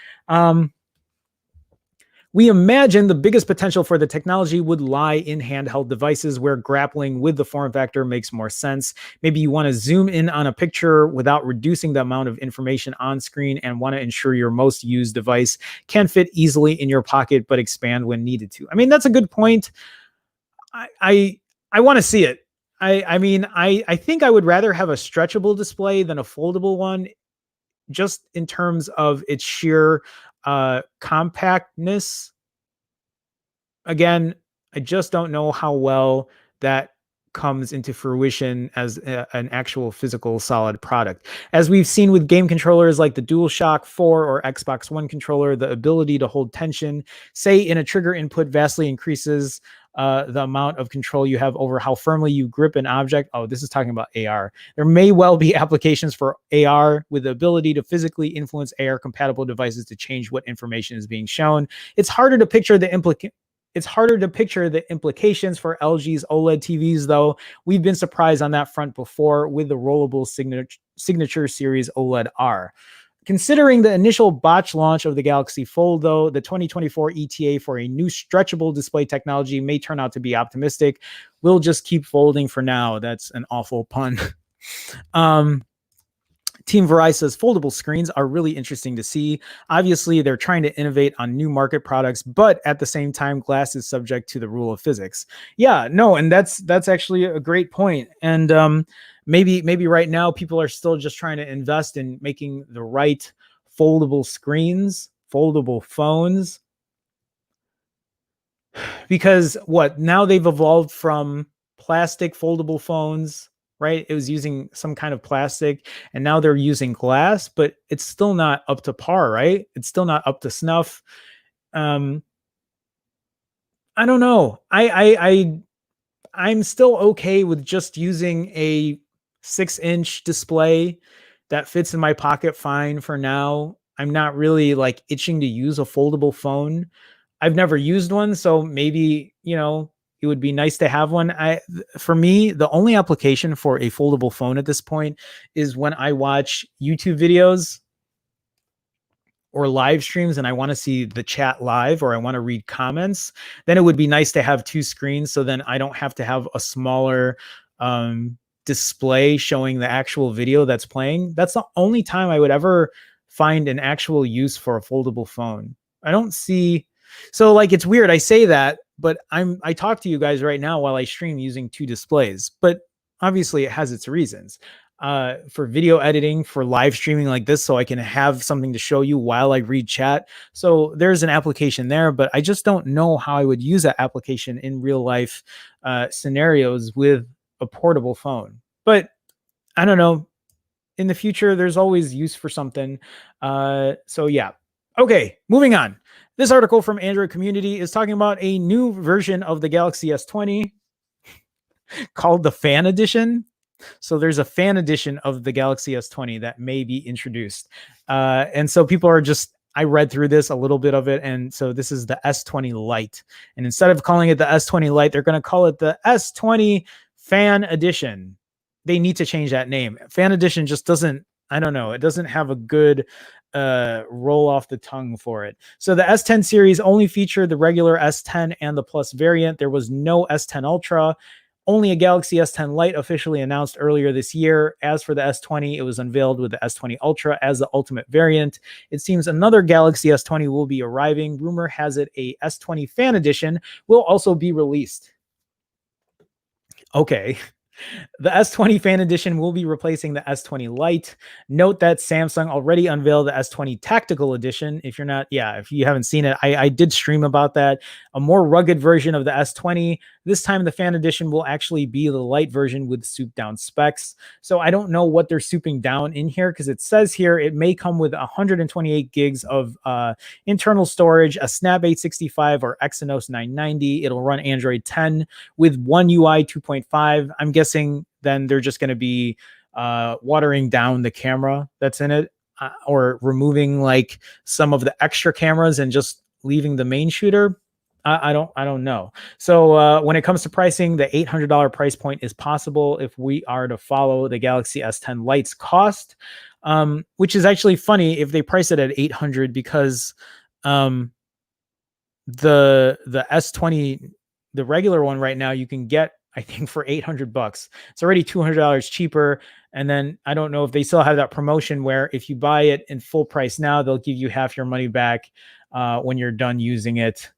We imagine the biggest potential for the technology would lie in handheld devices where grappling with the form factor makes more sense. Maybe you want to zoom in on a picture without reducing the amount of information on screen and want to ensure your most used device can fit easily in your pocket but expand when needed to. I mean, that's a good point. I want to see it. I think I would rather have a stretchable display than a foldable one, just in terms of its sheer compactness. Again, I just don't know how well that comes into fruition as an actual physical solid product. As we've seen with game controllers like the DualShock 4 or Xbox One controller, the ability to hold tension, say in a trigger input, vastly increases the amount of control you have over how firmly you grip an object. Oh, this is talking about AR. There may well be applications for AR with the ability to physically influence AR compatible devices to change what information is being shown. It's harder to picture the implications for LG's OLED TVs, though. We've been surprised on that front before with the rollable Signature Series OLED R. Considering the initial botch launch of the Galaxy Fold, though, the 2024 ETA for a new stretchable display technology may turn out to be optimistic. We'll just keep folding for now. That's an awful pun. Team Verizon says foldable screens are really interesting to see. Obviously, they're trying to innovate on new market products, but at the same time, glass is subject to the rule of physics. Yeah, no, and that's actually a great point. And maybe right now people are still just trying to invest in making the right foldable screens, foldable phones, because now they've evolved from plastic foldable phones, right? It was using some kind of plastic, and now they're using glass, but it's still not up to par, right? It's still not up to snuff. I don't know. I'm still okay with just using a 6-inch display that fits in my pocket fine for now. I'm not really like itching to use a foldable phone. I've never used one, so maybe, it would be nice to have one. For me, the only application for a foldable phone at this point is when I watch YouTube videos or live streams and I want to see the chat live or I want to read comments. Then it would be nice to have two screens, so then I don't have to have a smaller display showing the actual video that's playing. That's the only time I would ever find an actual use for a foldable phone. I don't see. So like, it's weird. I say that, but I talk to you guys right now while I stream using two displays, but obviously it has its reasons. for video editing, for live streaming like this, so I can have something to show you while I read chat. So there's an application there, but I just don't know how I would use that application in real life scenarios with a portable phone. But I don't know. In the future, there's always use for something. So yeah. Okay, moving on. This article from Android Community is talking about a new version of the Galaxy S20 called the Fan Edition. So there's a fan edition of the Galaxy S20 that may be introduced. And so people are just, I read through this, a little bit of it. And so this is the S20 Lite. And instead of calling it the S20 Lite, they're going to call it the S20 Fan Edition. They need to change that name. Fan Edition just doesn't, I don't know, it doesn't have a good roll off the tongue for it. So the S10 series only featured the regular S10 and the Plus variant. There was no S10 Ultra. Only a Galaxy S10 Lite officially announced earlier this year. As for the S20, it was unveiled with the S20 Ultra as the ultimate variant. It seems another Galaxy S20 will be arriving. Rumor has it a S20 Fan Edition will also be released. Okay. The S20 Fan Edition will be replacing the S20 Lite. Note that Samsung already unveiled the S20 Tactical Edition. If you haven't seen it, I did stream about that. A more rugged version of the S20. This time the Fan Edition will actually be the light version with souped down specs. So I don't know what they're souping down in here, because it says here it may come with 128 gigs of internal storage, a Snap 865 or Exynos 990. It'll run Android 10 with One UI 2.5. I'm guessing then they're just going to be watering down the camera that's in it, or removing like some of the extra cameras and just leaving the main shooter. I don't know. So when it comes to pricing, the $800 price point is possible if we are to follow the Galaxy S10 Lite's cost, which is actually funny if they price it at $800, because the S20, the regular one right now, you can get, I think, for $800. It's already $200 cheaper. And then I don't know if they still have that promotion where if you buy it in full price now, they'll give you half your money back when you're done using it,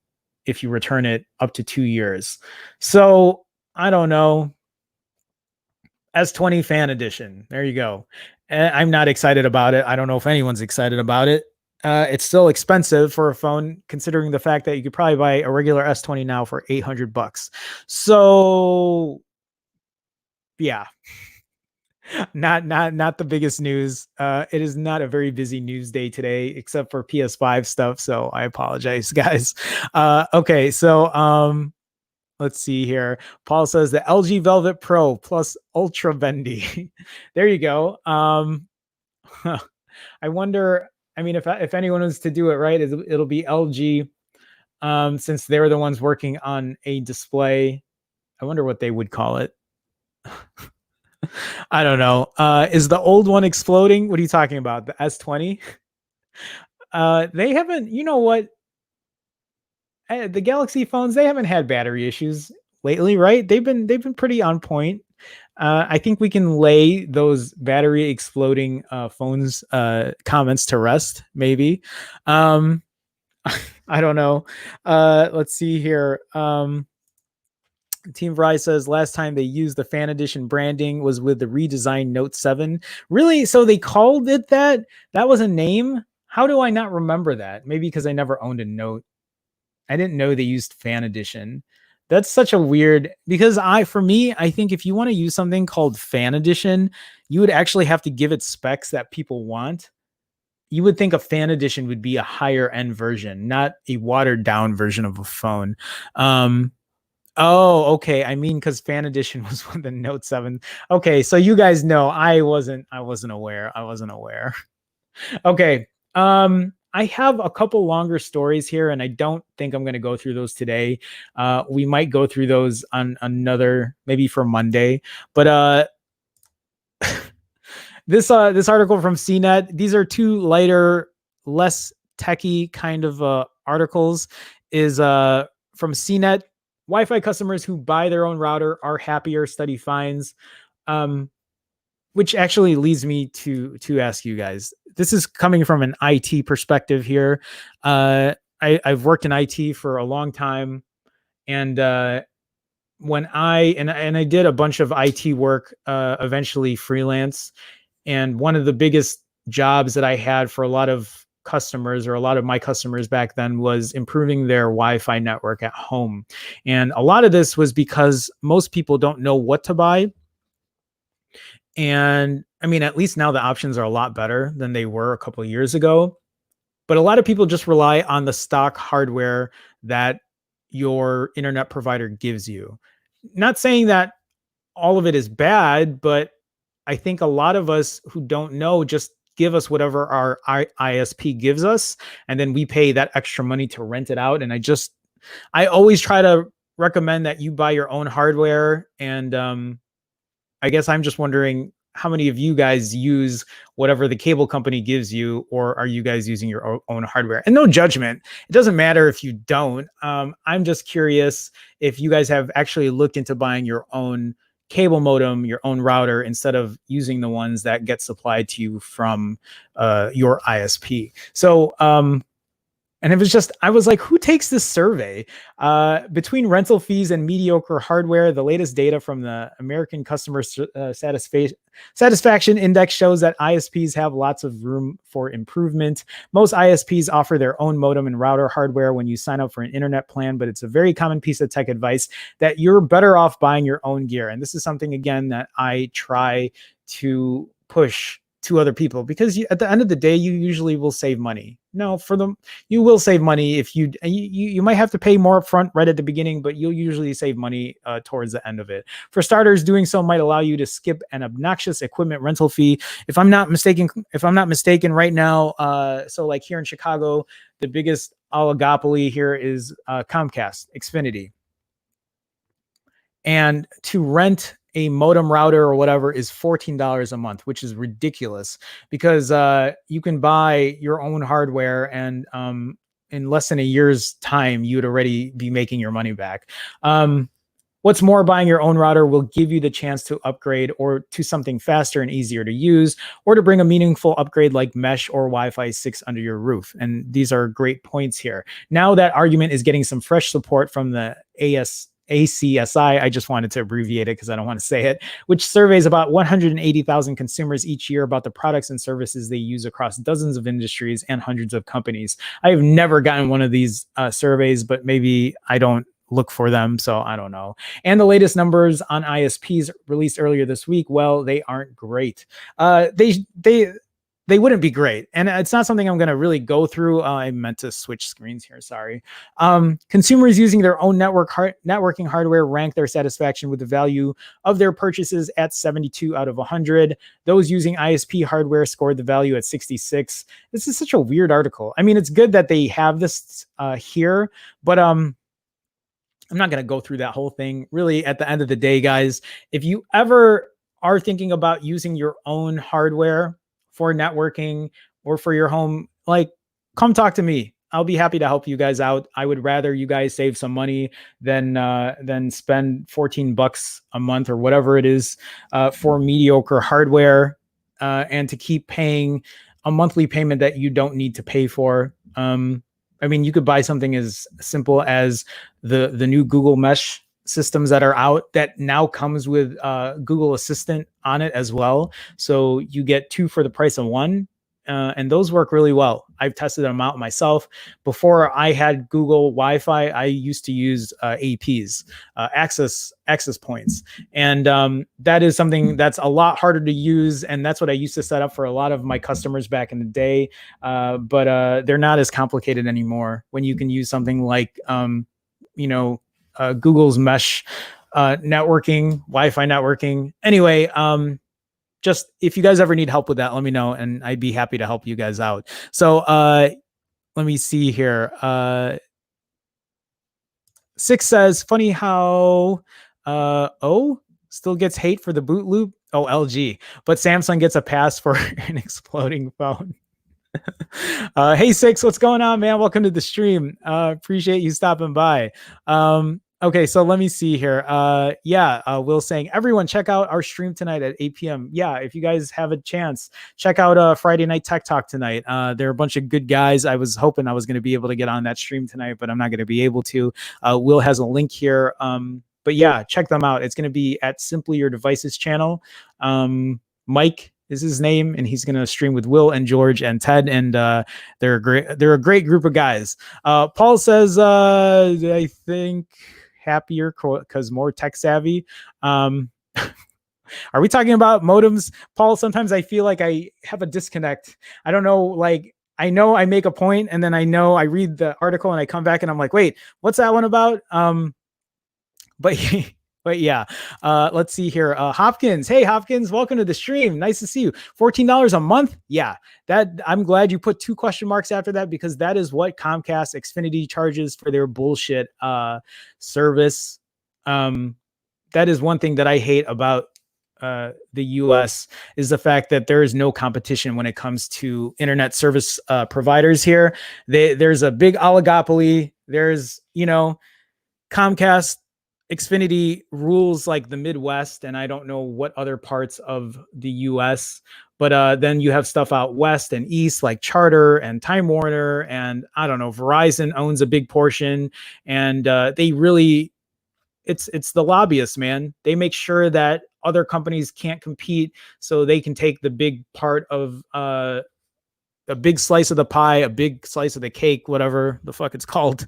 if you return it up to 2 years. So I don't know. S20 Fan Edition. There you go. I'm not excited about it. I don't know if anyone's excited about it. It's still expensive for a phone, considering the fact that you could probably buy a regular S20 now for $800. So yeah, not the biggest news. It is not a very busy news day today, except for PS5 stuff. So I apologize, guys. Okay. So, let's see here. Paul says the LG Velvet Pro plus Ultra Bendy. There you go. I wonder, I mean, if anyone was to do it right, it'll be LG, since they're the ones working on a display. I wonder what they would call it. I don't know. Is the old one exploding? What are you talking about? The S20? They haven't, you know what? The Galaxy phones, they haven't had battery issues lately, right? They've been pretty on point. I think we can lay those battery exploding phones comments to rest, maybe. I don't know. Let's see here. Team Vry says last time they used the Fan Edition branding was with the redesigned Note 7. Really? So they called it that? That was a name? How do I not remember that? Maybe because I never owned a Note. I didn't know they used Fan Edition. That's such a weird, because for me, I think if you want to use something called Fan Edition, you would actually have to give it specs that people want. You would think a Fan Edition would be a higher end version, not a watered down version of a phone. Oh, okay. I mean, because Fan Edition was with the Note 7. Okay, so you guys know I wasn't aware. Okay. I have a couple longer stories here, and I don't think I'm going to go through those today. We might go through those on another, maybe for Monday. But this article from CNET, these are two lighter, less techie kind of articles, is from CNET. Wi-Fi customers who buy their own router are happier, study finds. Which actually leads me to ask you guys. This is coming from an IT perspective here. I've worked in IT for a long time, and when I did a bunch of IT work, eventually freelance, and one of the biggest jobs that I had for a lot of customers, or a lot of my customers back then, was improving their Wi-Fi network at home. And a lot of this was because most people don't know what to buy. And I mean, at least now the options are a lot better than they were a couple of years ago. But a lot of people just rely on the stock hardware that your internet provider gives you. Not saying that all of it is bad, but I think a lot of us who don't know just give us whatever our ISP gives us, and then we pay that extra money to rent it out. And I always try to recommend that you buy your own hardware. And I guess I'm just wondering, how many of you guys use whatever the cable company gives you, or are you guys using your own hardware? And no judgment. It doesn't matter if you don't. I'm just curious if you guys have actually looked into buying your own cable modem, your own router, instead of using the ones that get supplied to you from your ISP. So, and it was just, I was like, who takes this survey? Between rental fees and mediocre hardware, the latest data from the American Customer Satisfaction Index shows that ISPs have lots of room for improvement. Most ISPs offer their own modem and router hardware when you sign up for an internet plan, but it's a very common piece of tech advice that you're better off buying your own gear. And this is something, again, that I try to push to other people, because at the end of the day, you usually will save money. No, for them, you will save money if you might have to pay more upfront right at the beginning, but you'll usually save money towards the end of it. For starters, doing so might allow you to skip an obnoxious equipment rental fee. If I'm not mistaken right now, so like here in Chicago, the biggest oligopoly here is Comcast, Xfinity. And to rent a modem router or whatever is $14 a month, which is ridiculous, because you can buy your own hardware, and in less than a year's time, you'd already be making your money back. What's more, buying your own router will give you the chance to upgrade or to something faster and easier to use, or to bring a meaningful upgrade like mesh or Wi-Fi 6 under your roof. And these are great points here. Now that argument is getting some fresh support from the ACSI, I just wanted to abbreviate it because I don't want to say it, which surveys about 180,000 consumers each year about the products and services they use across dozens of industries and hundreds of companies. I have never gotten one of these surveys, but maybe I don't look for them, so I don't know. And the latest numbers on ISPs released earlier this week, well, they aren't great. They wouldn't be great. And it's not something I'm going to really go through. I meant to switch screens here. Sorry. Consumers using their own networking hardware rank their satisfaction with the value of their purchases at 72 out of 100. Those using ISP hardware scored the value at 66. This is such a weird article. I mean, it's good that they have this here, but I'm not going to go through that whole thing. Really, at the end of the day, guys, if you ever are thinking about using your own hardware for networking or for your home, like, come talk to me. I'll be happy to help you guys out. I would rather you guys save some money than spend $14 a month or whatever it is for mediocre hardware, and to keep paying a monthly payment that you don't need to pay for. I mean, you could buy something as simple as the new Google Mesh systems that are out that now comes with Google Assistant on it as well. So you get two for the price of one. And those work really well. I've tested them out myself. Before I had Google Wi-Fi, I used to use APs, access points. And that is something that's a lot harder to use. And that's what I used to set up for a lot of my customers back in the day. But they're not as complicated anymore when you can use something like, Google's mesh networking, Wi-Fi networking. Anyway, just if you guys ever need help with that, let me know, and I'd be happy to help you guys out. So let me see here. Six says, funny how still gets hate for the boot loop. Oh, LG, but Samsung gets a pass for an exploding phone. Hey Six, what's going on, man? Welcome to the stream. Appreciate you stopping by. Okay, so let me see here. Will saying, everyone check out our stream tonight at 8 p.m. Yeah, if you guys have a chance, check out Friday Night Tech Talk tonight. There are a bunch of good guys. I was hoping I was going to be able to get on that stream tonight, but I'm not going to be able to. Will has a link here. But yeah, check them out. It's going to be at Simply Your Devices channel. Mike is his name, and he's going to stream with Will and George and Ted, and they're a great group of guys. Paul says, I think happier because more tech savvy. Are we talking about modems, Paul? Sometimes I feel like I have a disconnect. I don't know, like, I know I make a point, and then I know I read the article and I come back and I'm like, wait, what's that one about? But but yeah, let's see here. Hopkins, hey Hopkins, welcome to the stream. Nice to see you. $14 a month. Yeah, that I'm glad you put 2 question marks after that, because that is what Comcast Xfinity charges for their bullshit service. That is one thing that I hate about the US, is the fact that there is no competition when it comes to internet service providers here. There's a big oligopoly. There's, Comcast, Xfinity rules like the Midwest, and I don't know what other parts of the US, but then you have stuff out west and east like Charter and Time Warner, and I don't know, Verizon owns a big portion, and they really, it's the lobbyists, man. They make sure that other companies can't compete, so they can take the big part of a big slice of the pie, a big slice of the cake, whatever the fuck it's called.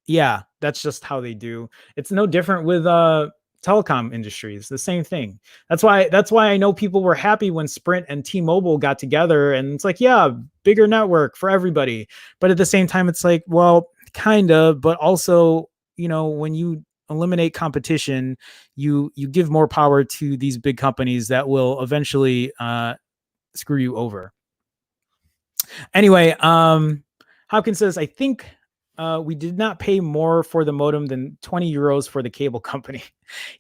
Yeah, that's just how they do. It's no different with telecom industries. The same thing. That's why I know people were happy when Sprint and T-Mobile got together, and it's like, yeah, bigger network for everybody. But at the same time, it's like, well, kind of, but also, when you eliminate competition, you give more power to these big companies that will eventually screw you over. Anyway, Hopkins says, I think we did not pay more for the modem than 20 euros for the cable company.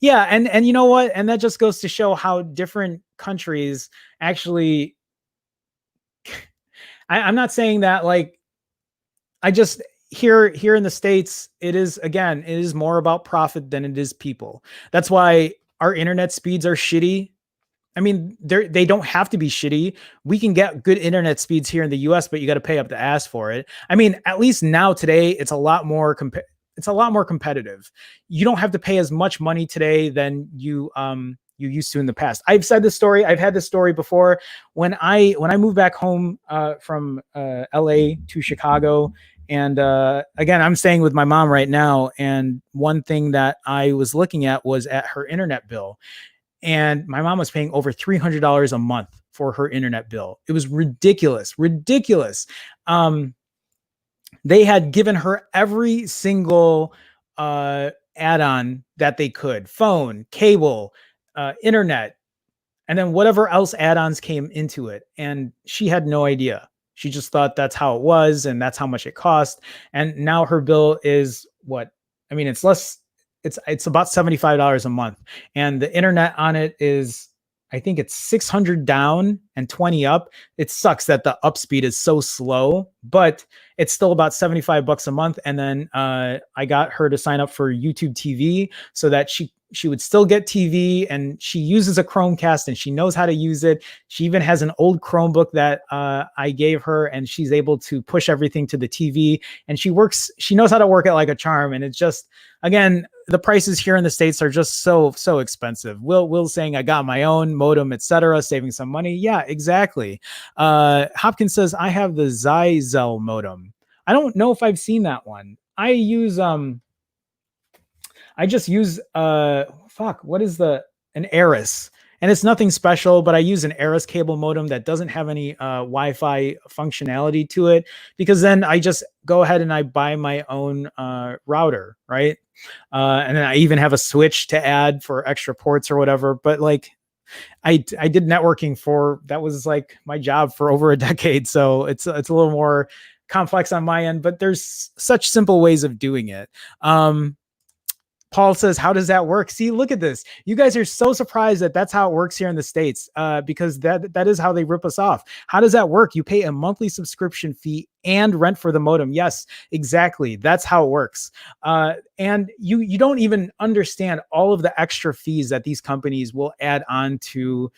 Yeah, and you know what? And that just goes to show how different countries actually. I'm not saying that, like, I just here in the States, it is more about profit than it is people. That's why our internet speeds are shitty. I mean, they don't have to be shitty. We can get good internet speeds here in the US, but you got to pay up the ass for it. I mean, at least now today, it's a lot more competitive. You don't have to pay as much money today than you used to in the past. I've said this story. I've had this story before. When I moved back home from LA to Chicago, and again, I'm staying with my mom right now. And one thing that I was looking at was at her internet bill. And my mom was paying over $300 a month for her internet bill. It was ridiculous. They had given her every single add-on that they could: phone, cable, internet, and then whatever else add-ons came into it. And she had no idea. She just thought that's how it was, and that's how much it cost. And now her bill is what? I mean, it's less. It's about $75 a month, and the internet on it is, I think it's 600 down and 20 up. It sucks that the up speed is so slow, but it's still about $75 a month. And then I got her to sign up for YouTube TV so that she would still get TV, and she uses a Chromecast and she knows how to use it. She even has an old Chromebook that I gave her, and she's able to push everything to the TV, and she knows how to work it like a charm. And it's just, again, the prices here in the States are just so expensive. Will saying I got my own modem, etc., saving some money. Yeah, exactly. Hopkins says I have the Zyzel modem. I don't know if I've seen that one. I just use what is an Aris, and it's nothing special, but I use an Aris cable modem that doesn't have any Wi-Fi functionality to it, because then I just go ahead and I buy my own router, right? And then I even have a switch to add for extra ports or whatever. But like, I did networking that was like my job for over a decade, so it's a little more complex on my end. But there's such simple ways of doing it. Paul says, how does that work? See, look at this. You guys are so surprised that that's how it works here in the States, because that is how they rip us off. How does that work? You pay a monthly subscription fee and rent for the modem. Yes, exactly. That's how it works. And you don't even understand all of the extra fees that these companies will add on to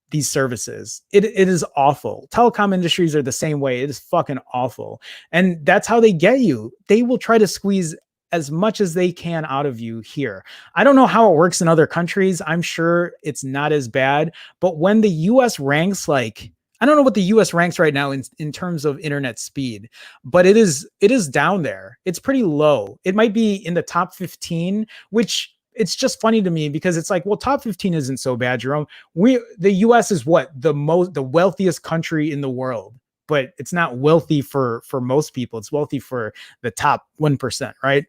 these services. It is awful. Telecom industries are the same way. It is fucking awful. And that's how they get you. They will try to squeeze as much as they can out of you here. I don't know how it works in other countries. I'm sure it's not as bad, but when the US ranks like, I don't know what the US ranks right now in terms of internet speed, but it is down there. It's pretty low. It might be in the top 15, which it's just funny to me because it's like, well, top 15 isn't so bad, Jerome. The US is what? The wealthiest country in the world, but it's not wealthy for most people. It's wealthy for the top 1%, right?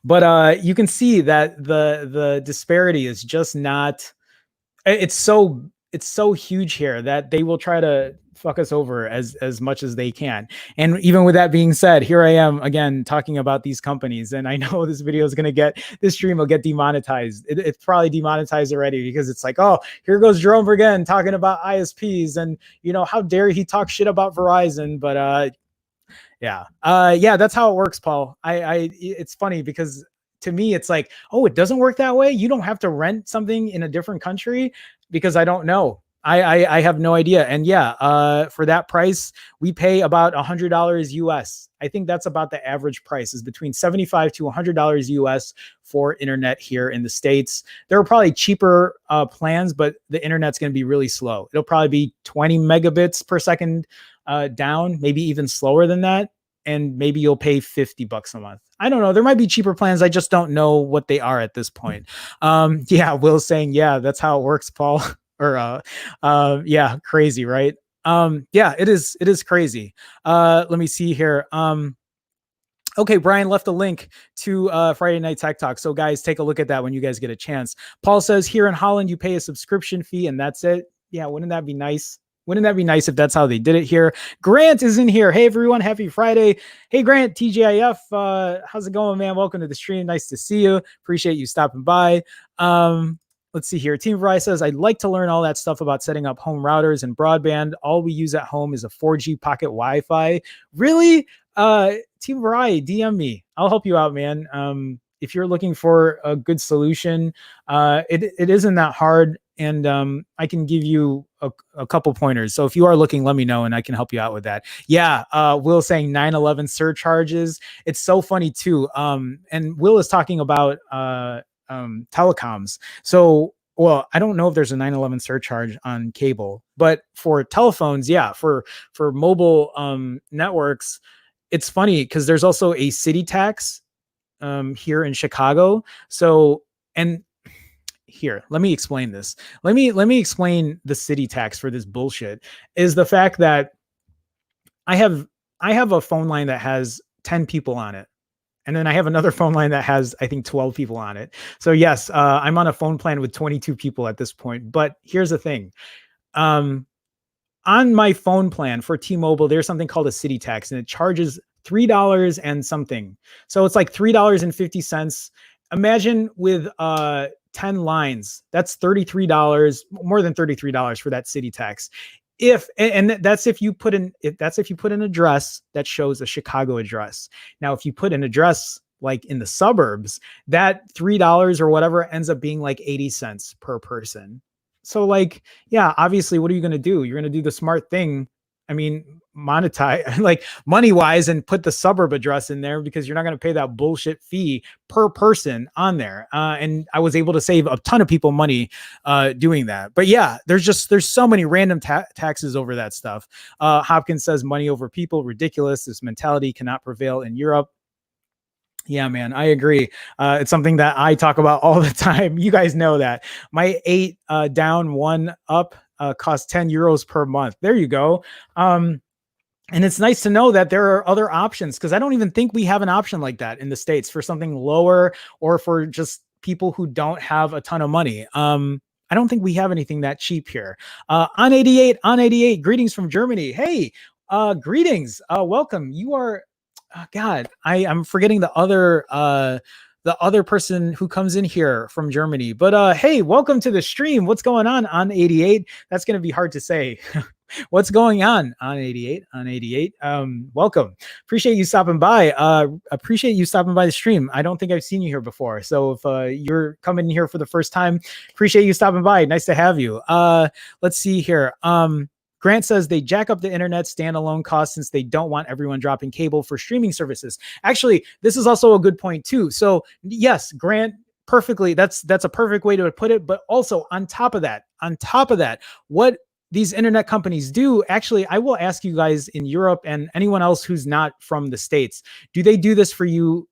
But you can see that the disparity is just not, it's so huge here that they will try to fuck us over as much as they can. And even with that being said, here I am again talking about these companies, and I know this video is going to this stream will get demonetized. It's probably demonetized already because it's like, oh, here goes Jerome again talking about ISPs, and how dare he talk shit about Verizon. But yeah, that's how it works, Paul. It's funny because to me, it's like, oh, it doesn't work that way. You don't have to rent something in a different country, because I don't know. I have no idea. And yeah, for that price, we pay about $100 US. I think that's about the average price, is between $75 to $100 US for internet here in the States. There are probably cheaper plans, but the internet's going to be really slow. It'll probably be 20 megabits per second down, maybe even slower than that. And maybe you'll pay $50 a month. I don't know. There might be cheaper plans. I just don't know what they are at this point. Yeah, Will's saying, yeah, that's how it works, Paul. Or yeah, crazy, right? Yeah, it is crazy. Let me see here. Okay, Brian left a link to Friday Night Tech Talk. So guys, take a look at that when you guys get a chance. Paul says, here in Holland, you pay a subscription fee and that's it. Yeah, wouldn't that be nice? Wouldn't that be nice if that's how they did it here? Grant is in here. Hey, everyone. Happy Friday. Hey, Grant, TGIF. How's it going, man? Welcome to the stream. Nice to see you. Appreciate you stopping by. Let's see here. Team Verizon says, I'd like to learn all that stuff about setting up home routers and broadband. All we use at home is a 4G pocket Wi-Fi. Really? Team Verizon, DM me. I'll help you out, man. If you're looking for a good solution, it isn't that hard. And I can give you a couple pointers. So if you are looking, let me know and I can help you out with that. Yeah, Will saying 9/11 surcharges. It's so funny too. And Will is talking about telecoms. So, well, I don't know if there's a 9/11 surcharge on cable, but for telephones, yeah, for mobile networks, it's funny because there's also a city tax here in Chicago. So, and here, let me explain this. Let me explain the city tax for this bullshit. Is the fact that I have a phone line that has 10 people on it. And then I have another phone line that has, I think, 12 people on it. So yes, I'm on a phone plan with 22 people at this point. But here's the thing. On my phone plan for T-Mobile, there's something called a city tax, and it charges $3 and something. So it's like $3.50. Imagine with 10 lines, that's $33, more than $33 for that city tax. That's if you put an address that shows a Chicago address. Now, if you put an address like in the suburbs, that $3 or whatever ends up being like 80 cents per person. So like, yeah, obviously, what are you going to do? You're going to do the smart thing. I mean, monetize like money wise and put the suburb address in there, because you're not going to pay that bullshit fee per person on there. And I was able to save a ton of people money doing that. But yeah, there's so many random taxes over that stuff. Hopkins says money over people, ridiculous. This mentality cannot prevail in Europe. Yeah, man, I agree. It's something that I talk about all the time. You guys know that. My 8 down, 1 up costs 10 euros per month. There you go. And it's nice to know that there are other options, because I don't even think we have an option like that in the States for something lower, or for just people who don't have a ton of money. I don't think we have anything that cheap here. On 88, greetings from Germany. Hey, greetings. Welcome. You are, God, I'm forgetting the other person who comes in here from Germany. But hey, welcome to the stream. What's going on 88? That's going to be hard to say. What's going on 88 on 88? Welcome. Appreciate you stopping by. Appreciate you stopping by the stream. I don't think I've seen you here before. So if you're coming here for the first time, appreciate you stopping by. Nice to have you. Let's see here. Grant says they jack up the internet standalone costs since they don't want everyone dropping cable for streaming services. Actually, this is also a good point too. So yes, Grant, perfectly. That's a perfect way to put it. But also on top of that, what these internet companies do, actually, I will ask you guys in Europe and anyone else who's not from the States, do they do this for you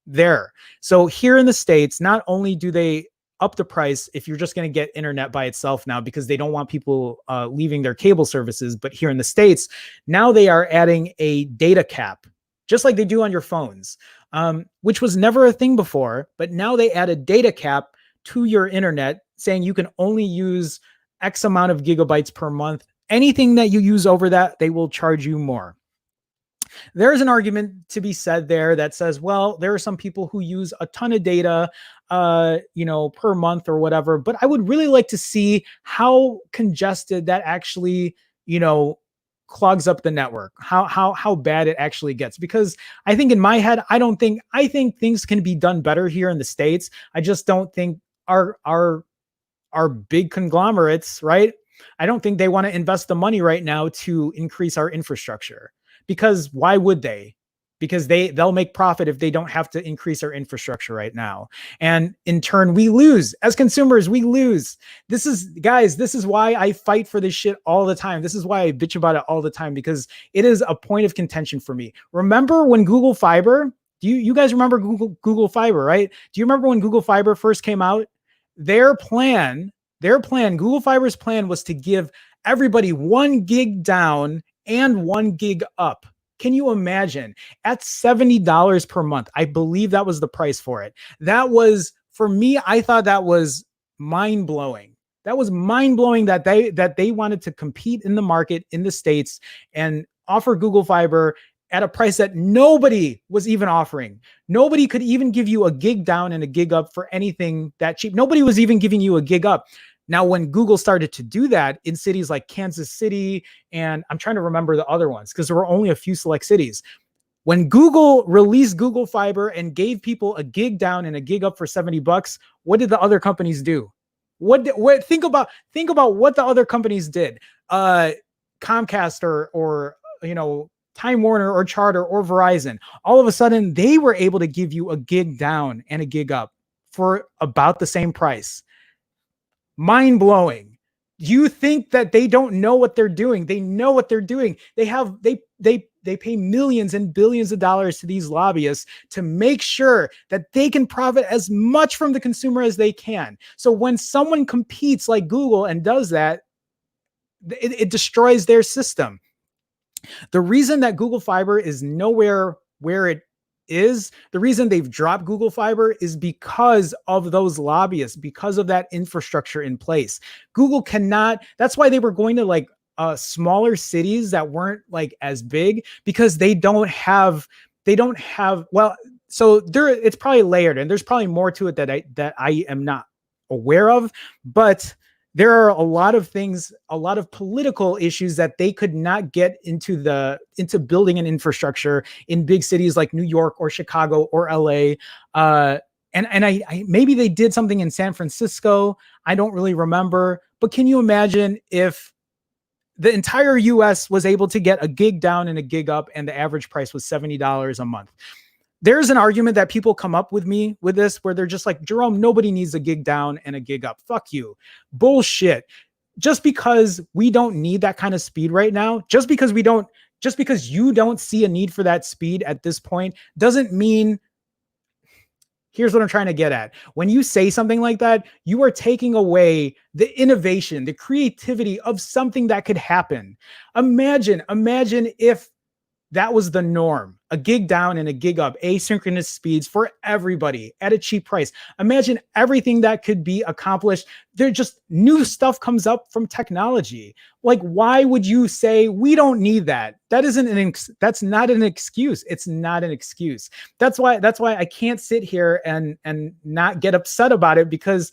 there? So here in the States, not only do they up the price if you're just going to get internet by itself now because they don't want people leaving their cable services, but here in the States, now they are adding a data cap, just like they do on your phones, which was never a thing before, but now they add a data cap to your internet saying you can only use X amount of gigabytes per month. Anything that you use over that, they will charge you more. There is an argument to be said there that says, well, there are some people who use a ton of data, per month or whatever, but I would really like to see how congested that actually, clogs up the network, how bad it actually gets. Because I think in my head, I think things can be done better here in the States. I just don't think our big conglomerates, right? I don't think they want to invest the money right now to increase our infrastructure, because why would they? Because they'll make profit if they don't have to increase our infrastructure right now. And in turn, we lose. As consumers, we lose. This is why I fight for this shit all the time. This is why I bitch about it all the time, because it is a point of contention for me. Remember when Google Fiber, you guys remember Google Fiber, right? Do you remember when Google Fiber first came out? Google Fiber's plan was to give everybody 1 gig down and 1 gig up. Can you imagine? At $70 per month, I believe that was the price for it. That was, for me, I thought that was mind-blowing. That was mind-blowing that they wanted to compete in the market in the States and offer Google Fiber at a price that nobody was even offering. Nobody could even give you a gig down and a gig up for anything that cheap. Nobody was even giving you a gig up. Now, when Google started to do that in cities like Kansas City, and I'm trying to remember the other ones because there were only a few select cities. When Google released Google Fiber and gave people a gig down and a gig up for $70, what did the other companies do? Think about what the other companies did. Comcast or Time Warner or Charter or Verizon. All of a sudden, they were able to give you a gig down and a gig up for about the same price. Mind-blowing. You think that they don't know what they're doing? They know what they're doing. They pay millions and billions of dollars to these lobbyists to make sure that they can profit as much from the consumer as they can. So when someone competes like Google and does that, it destroys their system. The reason that Google Fiber is nowhere where it is, the reason they've dropped Google Fiber is because of those lobbyists, because of that infrastructure in place. Google cannot, that's why they were going to smaller cities that weren't as big, because they don't have, so it's probably layered and there's probably more to it that I am not aware of, but there are a lot of things, a lot of political issues that they could not get into building an infrastructure in big cities like New York or Chicago or LA. And I maybe they did something in San Francisco. I don't really remember, but can you imagine if the entire US was able to get a gig down and a gig up and the average price was $70 a month? There's an argument that people come up with me with this where they're just like, Jerome, nobody needs a gig down and a gig up. Fuck you. Bullshit. Just because we don't need that kind of speed right now, just because you don't see a need for that speed at this point, doesn't mean. Here's what I'm trying to get at. When you say something like that, you are taking away the innovation, the creativity of something that could happen. Imagine if that was the norm, a gig down and a gig up, asynchronous speeds for everybody at a cheap price. Imagine everything that could be accomplished. There just new stuff comes up from technology. Why would you say we don't need that? That's not an excuse. It's not an excuse. That's why I can't sit here and not get upset about it, because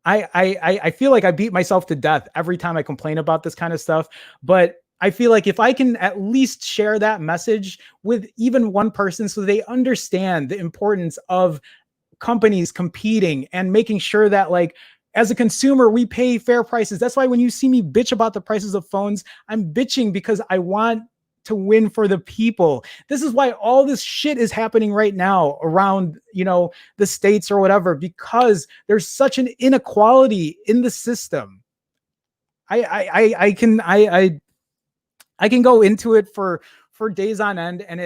I feel like I beat myself to death every time I complain about this kind of stuff. But I feel like if I can at least share that message with even one person so they understand the importance of companies competing and making sure that, like, as a consumer, we pay fair prices. That's why when you see me bitch about the prices of phones, I'm bitching because I want to win for the people. This is why all this shit is happening right now around, the states or whatever, because there's such an inequality in the system. I can go into it for days on end, and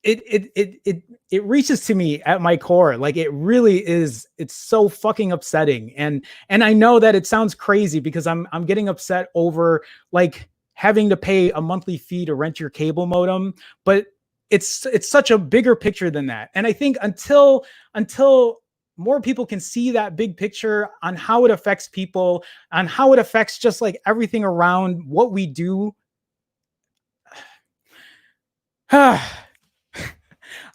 it reaches to me at my core. Like, it really is. It's so fucking upsetting. And I know that it sounds crazy because I'm getting upset over, like, having to pay a monthly fee to rent your cable modem, but it's such a bigger picture than that. And I think until more people can see that big picture on how it affects people, on how it affects just like everything around what we do.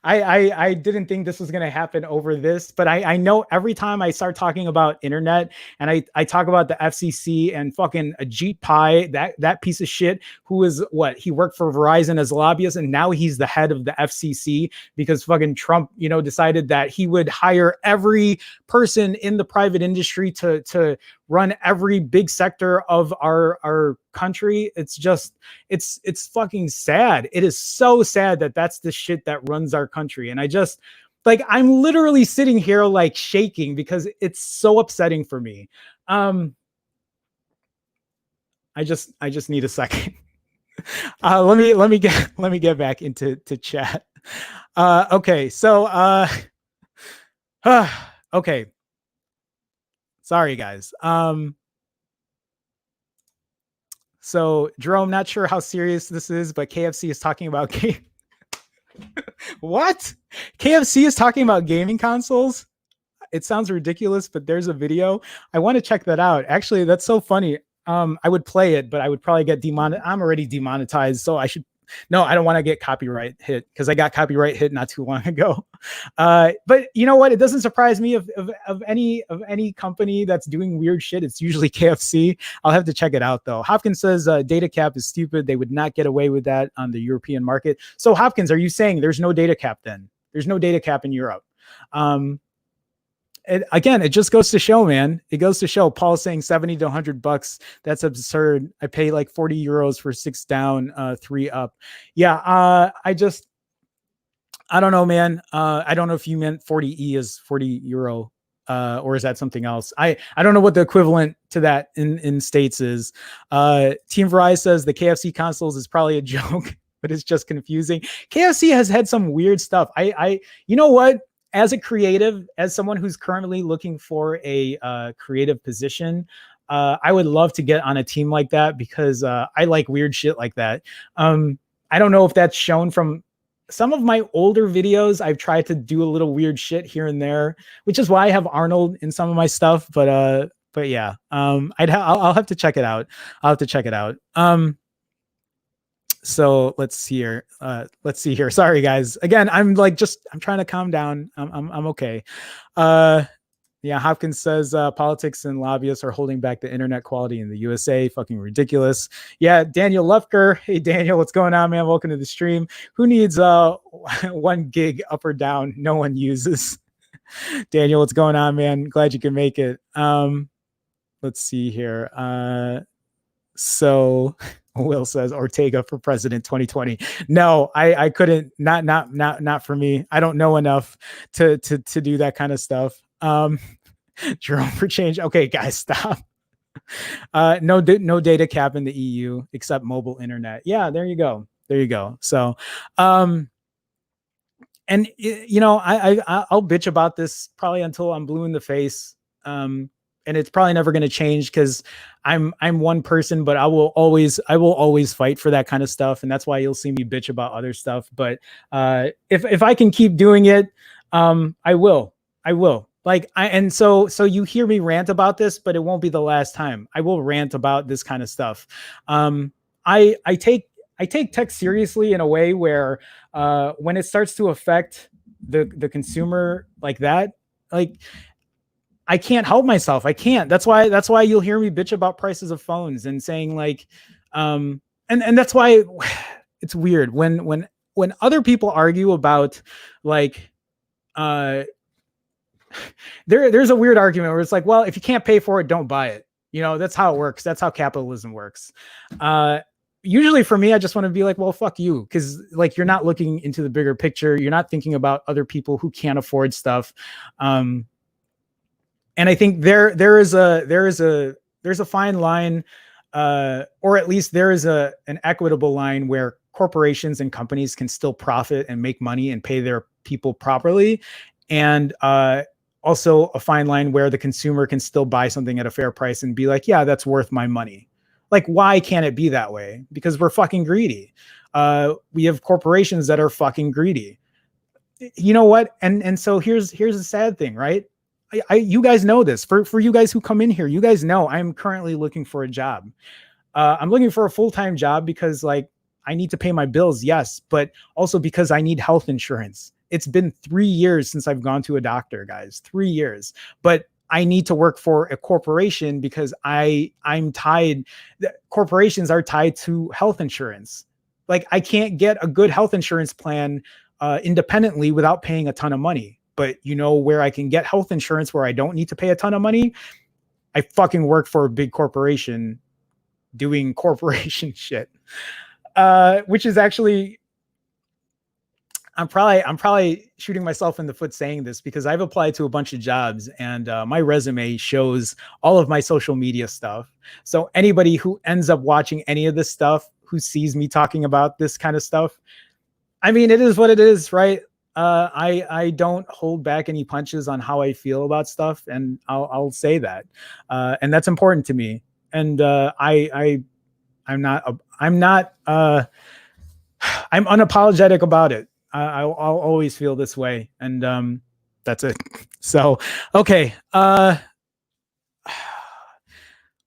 I didn't think this was going to happen over this, but I know every time I start talking about internet and I talk about the FCC and fucking Ajit Pai, that piece of shit, who is he worked for Verizon as a lobbyist, and now he's the head of the FCC because fucking Trump, decided that he would hire every person in the private industry to run every big sector of our country. It's fucking sad. It is so sad that that's the shit that runs our country. And I just, like, I'm literally sitting here like shaking because it's so upsetting for me. I just need a second. Let me get back into chat. Okay. So, okay. Sorry, guys. So Jerome, not sure how serious this is, but KFC is talking about what? KFC is talking about gaming consoles? It sounds ridiculous, but there's a video. I want to check that out. Actually, that's so funny. I would play it, but I would probably get demonetized. I'm already demonetized, so I should. No, I don't want to get copyright hit because I got copyright hit not too long ago. But you know what? It doesn't surprise me of any company that's doing weird shit. It's usually KFC. I'll have to check it out though. Hopkins says data cap is stupid. They would not get away with that on the European market. So Hopkins, are you saying there's no data cap then? There's no data cap in Europe. Again, it just goes to show, man. It goes to show. Paul's saying 70 to $100. That's absurd. I pay like 40 euros for 6 down, 3 up. Yeah. I don't know, man. I don't know if you meant 40E is 40 euro, or is that something else? I don't know what the equivalent to that in States is. Team Verizon says the KFC consoles is probably a joke, but it's just confusing. KFC has had some weird stuff. You know what? As a creative, as someone who's currently looking for a creative position, I would love to get on a team like that because I like weird shit like that. I don't know if that's shown from some of my older videos. I've tried to do a little weird shit here and there, which is why I have Arnold in some of my stuff. But yeah, I'll have to check it out. I'll have to check it out. So let's see here. Sorry guys. Again, I'm trying to calm down. I'm okay. Yeah, Hopkins says politics and lobbyists are holding back the internet quality in the USA. Fucking ridiculous. Yeah, Daniel Lufker. Hey Daniel, what's going on, man? Welcome to the stream. Who needs 1 gig up or down? No one uses. Daniel, what's going on, man? Glad you can make it. Let's see here. So Will says Ortega for president 2020. No, I couldn't. Not for me. I don't know enough to do that kind of stuff. Jerome for change. Okay, guys, stop. No data cap in the EU except mobile internet. Yeah, there you go. So, and I'll bitch about this probably until I'm blue in the face. And it's probably never going to change because I'm one person, but I will always fight for that kind of stuff. And that's why you'll see me bitch about other stuff. But if I can keep doing it, I will. So you hear me rant about this, but it won't be the last time. I will rant about this kind of stuff. I take tech seriously in a way where when it starts to affect the consumer like that, like I can't help myself. I can't. That's why you'll hear me bitch about prices of phones and saying like, and that's why it's weird when other people argue about like, uh, there's a weird argument where it's like, well, if you can't pay for it, don't buy it. You know, that's how it works. That's how capitalism works. Usually for me, I just want to be like, well, fuck you. Cause like, you're not looking into the bigger picture. You're not thinking about other people who can't afford stuff. And I think there's a fine line, or at least there is an equitable line where corporations and companies can still profit and make money and pay their people properly. And, also a fine line where the consumer can still buy something at a fair price and be like, yeah, that's worth my money. Like, why can't it be that way? Because we're fucking greedy. We have corporations that are fucking greedy. You know what? And so here's the sad thing, right? You guys know this. For you guys who come in here, you guys know I'm currently looking for a job. I'm looking for a full-time job because like I need to pay my bills, yes, but also because I need health insurance. It's been 3 years since I've gone to a doctor, guys. 3 years. But I need to work for a corporation because I'm tied. Corporations are tied to health insurance. Like I can't get a good health insurance plan independently without paying a ton of money. But you know where I can get health insurance where I don't need to pay a ton of money? I fucking work for a big corporation doing corporation shit. Which is actually, I'm probably shooting myself in the foot saying this because I've applied to a bunch of jobs and my resume shows all of my social media stuff. So anybody who ends up watching any of this stuff, who sees me talking about this kind of stuff, I mean, it is what it is, right? I don't hold back any punches on how I feel about stuff, and I'll say that, and that's important to me. And I'm unapologetic about it. I'll always feel this way. And that's it. So, okay. Let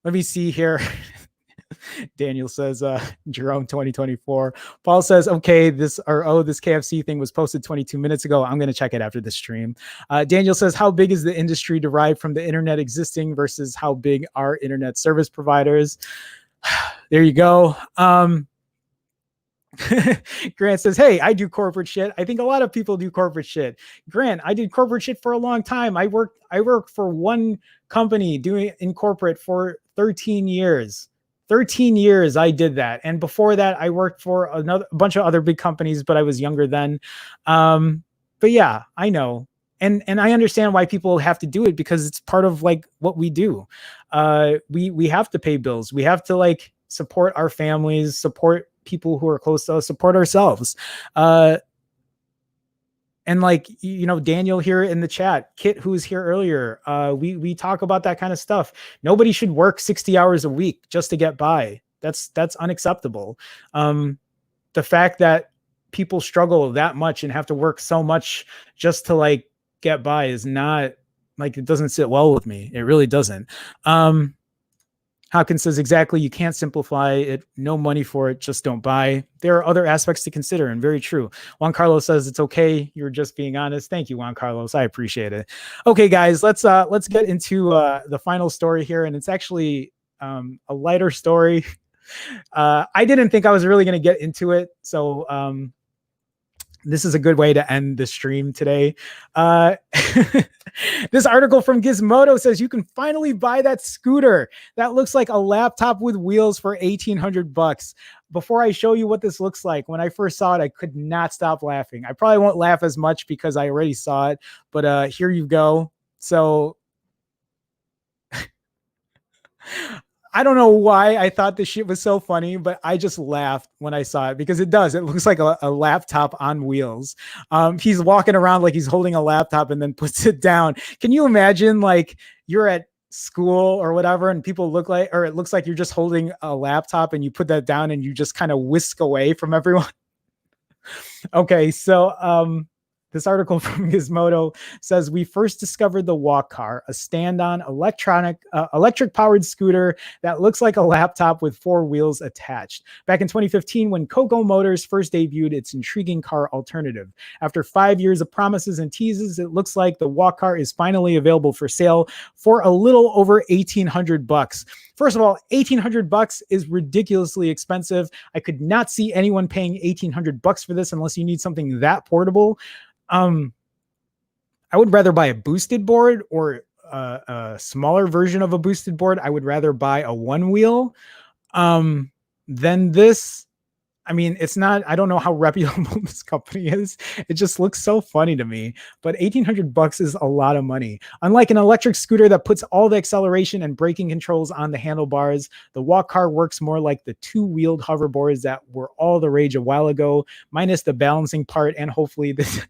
me see here. Daniel says, Jerome 2024. Paul says, okay, this KFC thing was posted 22 minutes ago. I'm going to check it after the stream. Daniel says, how big is the industry derived from the internet existing versus how big are internet service providers? There you go. Grant says, hey, I do corporate shit. I think a lot of people do corporate shit. Grant, I did corporate shit for a long time. I worked for one company doing in corporate for 13 years. 13 years I did that. And before that, I worked for a bunch of other big companies, but I was younger then. But yeah, I know. And I understand why people have to do it because it's part of like what we do. We have to pay bills. We have to like support our families, support people who are close to us, support ourselves. And like, you know, Daniel here in the chat, Kit, who was here earlier, we talk about that kind of stuff. Nobody should work 60 hours a week just to get by. That's unacceptable. The fact that people struggle that much and have to work so much just to like get by is not like, it doesn't sit well with me. It really doesn't. Hawkins says, exactly, you can't simplify it. No money for it. Just don't buy. There are other aspects to consider, and very true. Juan Carlos says, it's okay. You're just being honest. Thank you, Juan Carlos. I appreciate it. Okay, guys, let's get into the final story here, and it's actually a lighter story. I didn't think I was really going to get into it, so this is a good way to end the stream today. This article from Gizmodo says you can finally buy that scooter that looks like a laptop with wheels for $1,800. Before I show you what this looks like, when I first saw it, I could not stop laughing. I probably won't laugh as much because I already saw it, but here you go. So I don't know why I thought this shit was so funny, but I just laughed when I saw it because it does. It looks like a laptop on wheels. He's walking around like he's holding a laptop and then puts it down. Can you imagine like you're at school or whatever and people look like, or it looks like you're just holding a laptop and you put that down and you just kind of whisk away from everyone? Okay. So, This article from Gizmodo says we first discovered the Walkcar, a stand-on electric-powered scooter that looks like a laptop with 4 wheels attached. Back in 2015, when Coco Motors first debuted its intriguing car alternative. After 5 years of promises and teases, it looks like the Walkcar is finally available for sale for a little over $1,800. First of all, $1,800 is ridiculously expensive. I could not see anyone paying $1,800 for this unless you need something that portable. I would rather buy a boosted board or a smaller version of a boosted board. I would rather buy a one wheel than this. I mean, it's not, I don't know how reputable this company is. It just looks so funny to me, but $1,800 is a lot of money. Unlike an electric scooter that puts all the acceleration and braking controls on the handlebars, the Walkcar works more like the 2-wheeled hoverboards that were all the rage a while ago, minus the balancing part and hopefully the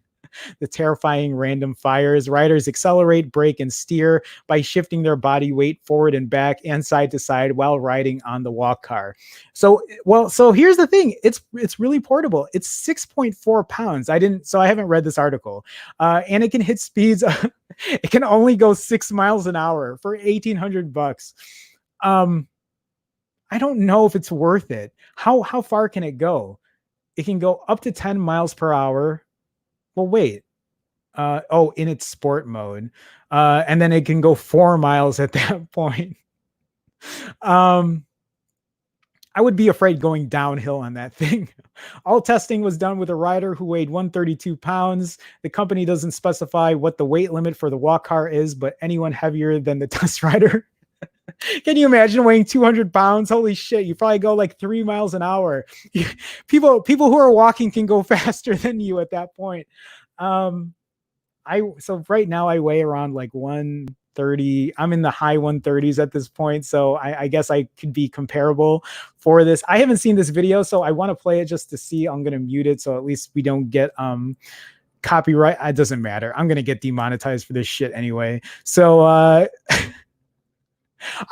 terrifying random fires. Riders accelerate, brake, and steer by shifting their body weight forward and back and side to side while riding on the Walkcar. So here's the thing. It's really portable. It's 6.4 pounds. I haven't read this article. And it can hit speeds. It can only go 6 miles an hour for $1,800. I don't know if it's worth it. How far can it go? It can go up to 10 miles per hour. Well, wait. In its sport mode. And then it can go 4 miles at that point. I would be afraid going downhill on that thing. All testing was done with a rider who weighed 132 pounds. The company doesn't specify what the weight limit for the Walkcar is, but anyone heavier than the test rider. Can you imagine weighing 200 pounds? Holy shit. You probably go like 3 miles an hour. People who are walking can go faster than you at that point. So right now I weigh around like 130. I'm in the high 130s at this point. So I guess I could be comparable for this. I haven't seen this video, so I want to play it just to see. I'm going to mute it. So at least we don't get, copyright. It doesn't matter. I'm going to get demonetized for this shit anyway. So,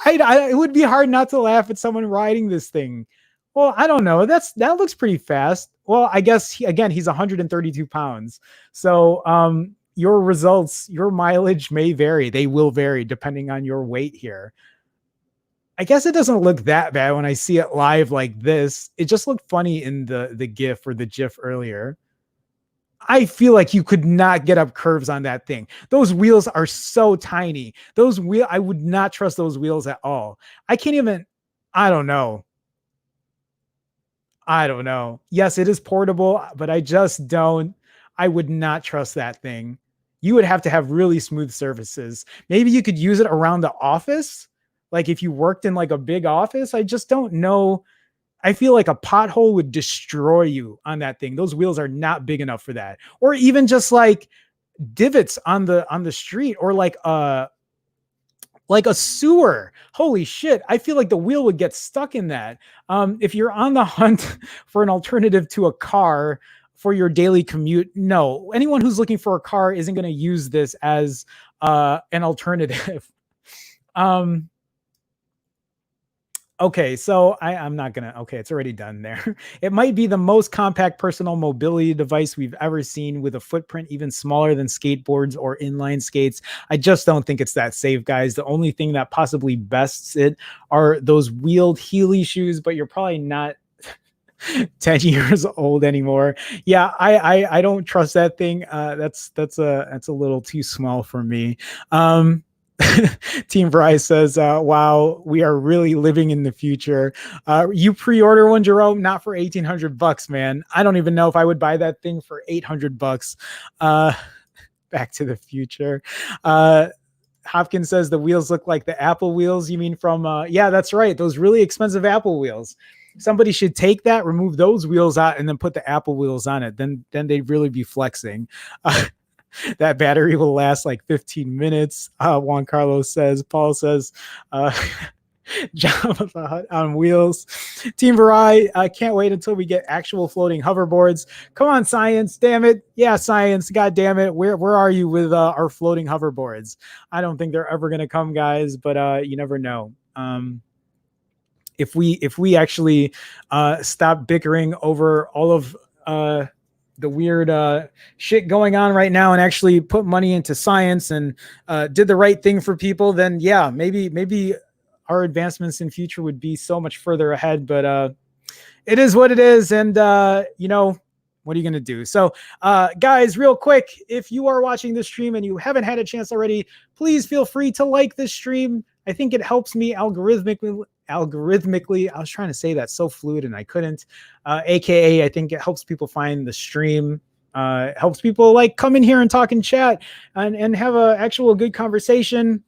it would be hard not to laugh at someone riding this thing. Well, I don't know. That looks pretty fast. Well, I guess he's 132 pounds. So your mileage may vary. They will vary depending on your weight here. I guess it doesn't look that bad when I see it live like this. It just looked funny in the GIF or the GIF earlier. I feel like you could not get up curves on that thing. Those wheels are so tiny. I would not trust those wheels at all. I don't know. Yes, it is portable, but I would not trust that thing. You would have to have really smooth surfaces. Maybe you could use it around the office. Like if you worked in like a big office, I just don't know. I feel like a pothole would destroy you on that thing. Those wheels are not big enough for that. Or even just like divots on the street, or like a sewer. Holy shit. I feel like the wheel would get stuck in that. If you're on the hunt for an alternative to a car for your daily commute, no. Anyone who's looking for a car isn't going to use this as an alternative. Okay, so I'm not going to, okay, it's already done there. It might be the most compact personal mobility device we've ever seen, with a footprint even smaller than skateboards or inline skates. I just don't think it's that safe, guys. The only thing that possibly bests it are those wheeled Heeley shoes, but you're probably not 10 years old anymore. Yeah, I don't trust that thing. That's a little too small for me. Team Bryce says, wow, we are really living in the future. You pre-order one, Jerome, not for $1,800, man. I don't even know if I would buy that thing for $800. Back to the Future. Hopkins says the wheels look like the Apple wheels. You mean from, yeah, that's right. Those really expensive Apple wheels. Somebody should take that, remove those wheels out, and then put the Apple wheels on it. Then they'd really be flexing. That battery will last like 15 minutes. Juan Carlos says. Paul says, Java the Hutt on wheels. Team Varai, I can't wait until we get actual floating hoverboards. Come on, science, damn it. Yeah, science, god damn it. Where are you with our floating hoverboards? I don't think they're ever going to come, guys, but you never know. If we actually stop bickering over all of the weird shit going on right now and actually put money into science and did the right thing for people, then yeah, maybe our advancements in future would be so much further ahead. But it is what it is, and what are you going to do? So guys, real quick, if you are watching this stream and you haven't had a chance already, please feel free to like this stream. I think it helps me algorithmically. I was trying to say that so fluid and I couldn't. AKA, I think it helps people find the stream. Helps people like come in here and talk and chat and have a actual good conversation.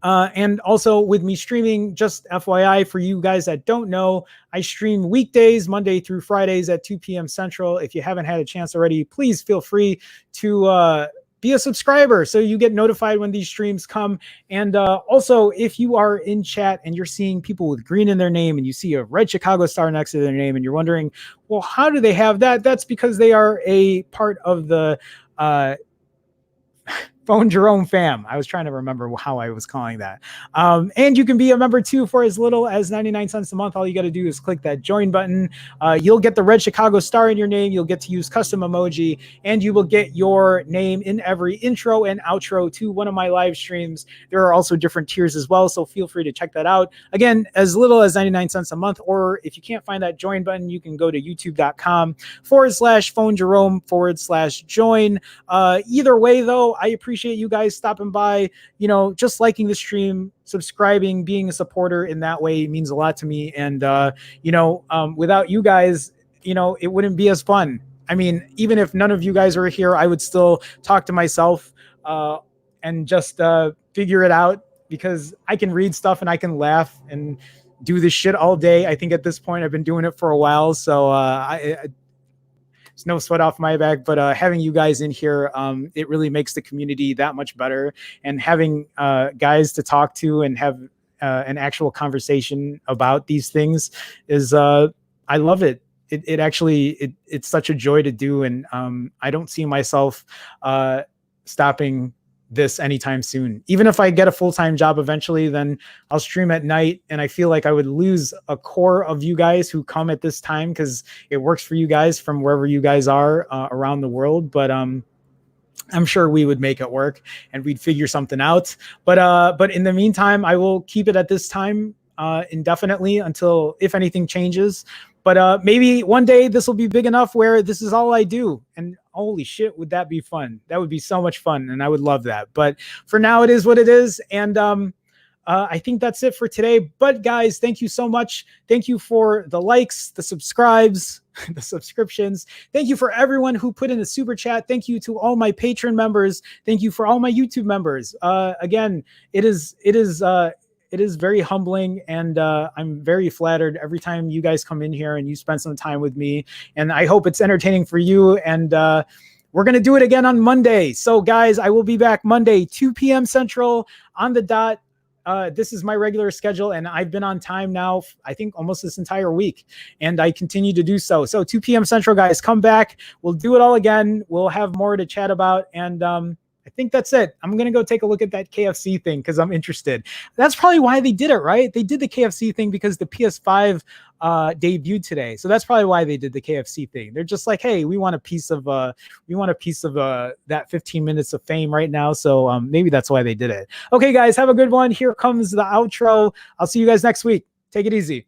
And also with me streaming, just FYI for you guys that don't know, I stream weekdays, Monday through Fridays at 2 p.m. Central. If you haven't had a chance already, please feel free to be a subscriber so you get notified when these streams come. And also, if you are in chat and you're seeing people with green in their name and you see a red Chicago star next to their name and you're wondering, well, how do they have that? That's because they are a part of the Phone Jerome fam. I was trying to remember how I was calling that. And you can be a member too for as little as 99 cents a month. All you got to do is click that join button. You'll get the red Chicago star in your name. You'll get to use custom emoji, and you will get your name in every intro and outro to one of my live streams. There are also different tiers as well, so feel free to check that out. Again, as little as 99 cents a month, or if you can't find that join button, you can go to youtube.com/Phone Jerome/join. Either way, though, I appreciate you guys stopping by, just liking the stream, subscribing, being a supporter in that way means a lot to me. And, without you guys, it wouldn't be as fun. I mean, even if none of you guys are here, I would still talk to myself and just figure it out, because I can read stuff and I can laugh and do this shit all day. I think at this point I've been doing it for a while. So it's no sweat off my back, but having you guys in here, it really makes the community that much better. And having guys to talk to and have an actual conversation about these things is, I love it. It actually, it's such a joy to do. And I don't see myself stopping this anytime soon. Even if I get a full-time job eventually, then I'll stream at night, and I feel like I would lose a core of you guys who come at this time, because it works for you guys from wherever you guys are around the world. But I'm sure we would make it work and we'd figure something out. But in the meantime, I will keep it at this time indefinitely until if anything changes. But maybe one day this will be big enough where this is all I do. And holy shit, would that be fun? That would be so much fun. And I would love that. But for now, it is what it is. And I think that's it for today. But guys, thank you so much. Thank you for the likes, the subscribes, the subscriptions. Thank you for everyone who put in a super chat. Thank you to all my Patreon members. Thank you for all my YouTube members. Again, it is very humbling, and I'm very flattered every time you guys come in here and you spend some time with me. And I hope it's entertaining for you. And we're going to do it again on Monday. So guys, I will be back Monday, 2 p.m. Central on the dot. This is my regular schedule, and I've been on time now, I think almost this entire week, and I continue to do so. So 2 p.m. Central, guys, come back. We'll do it all again. We'll have more to chat about. And I think that's it. I'm going to go take a look at that KFC thing because I'm interested. That's probably why they did it, right? They did the KFC thing because the PS5 debuted today. So that's probably why they did the KFC thing. They're just like, hey, we want a piece of that 15 minutes of fame right now. So maybe that's why they did it. Okay, guys, have a good one. Here comes the outro. I'll see you guys next week. Take it easy.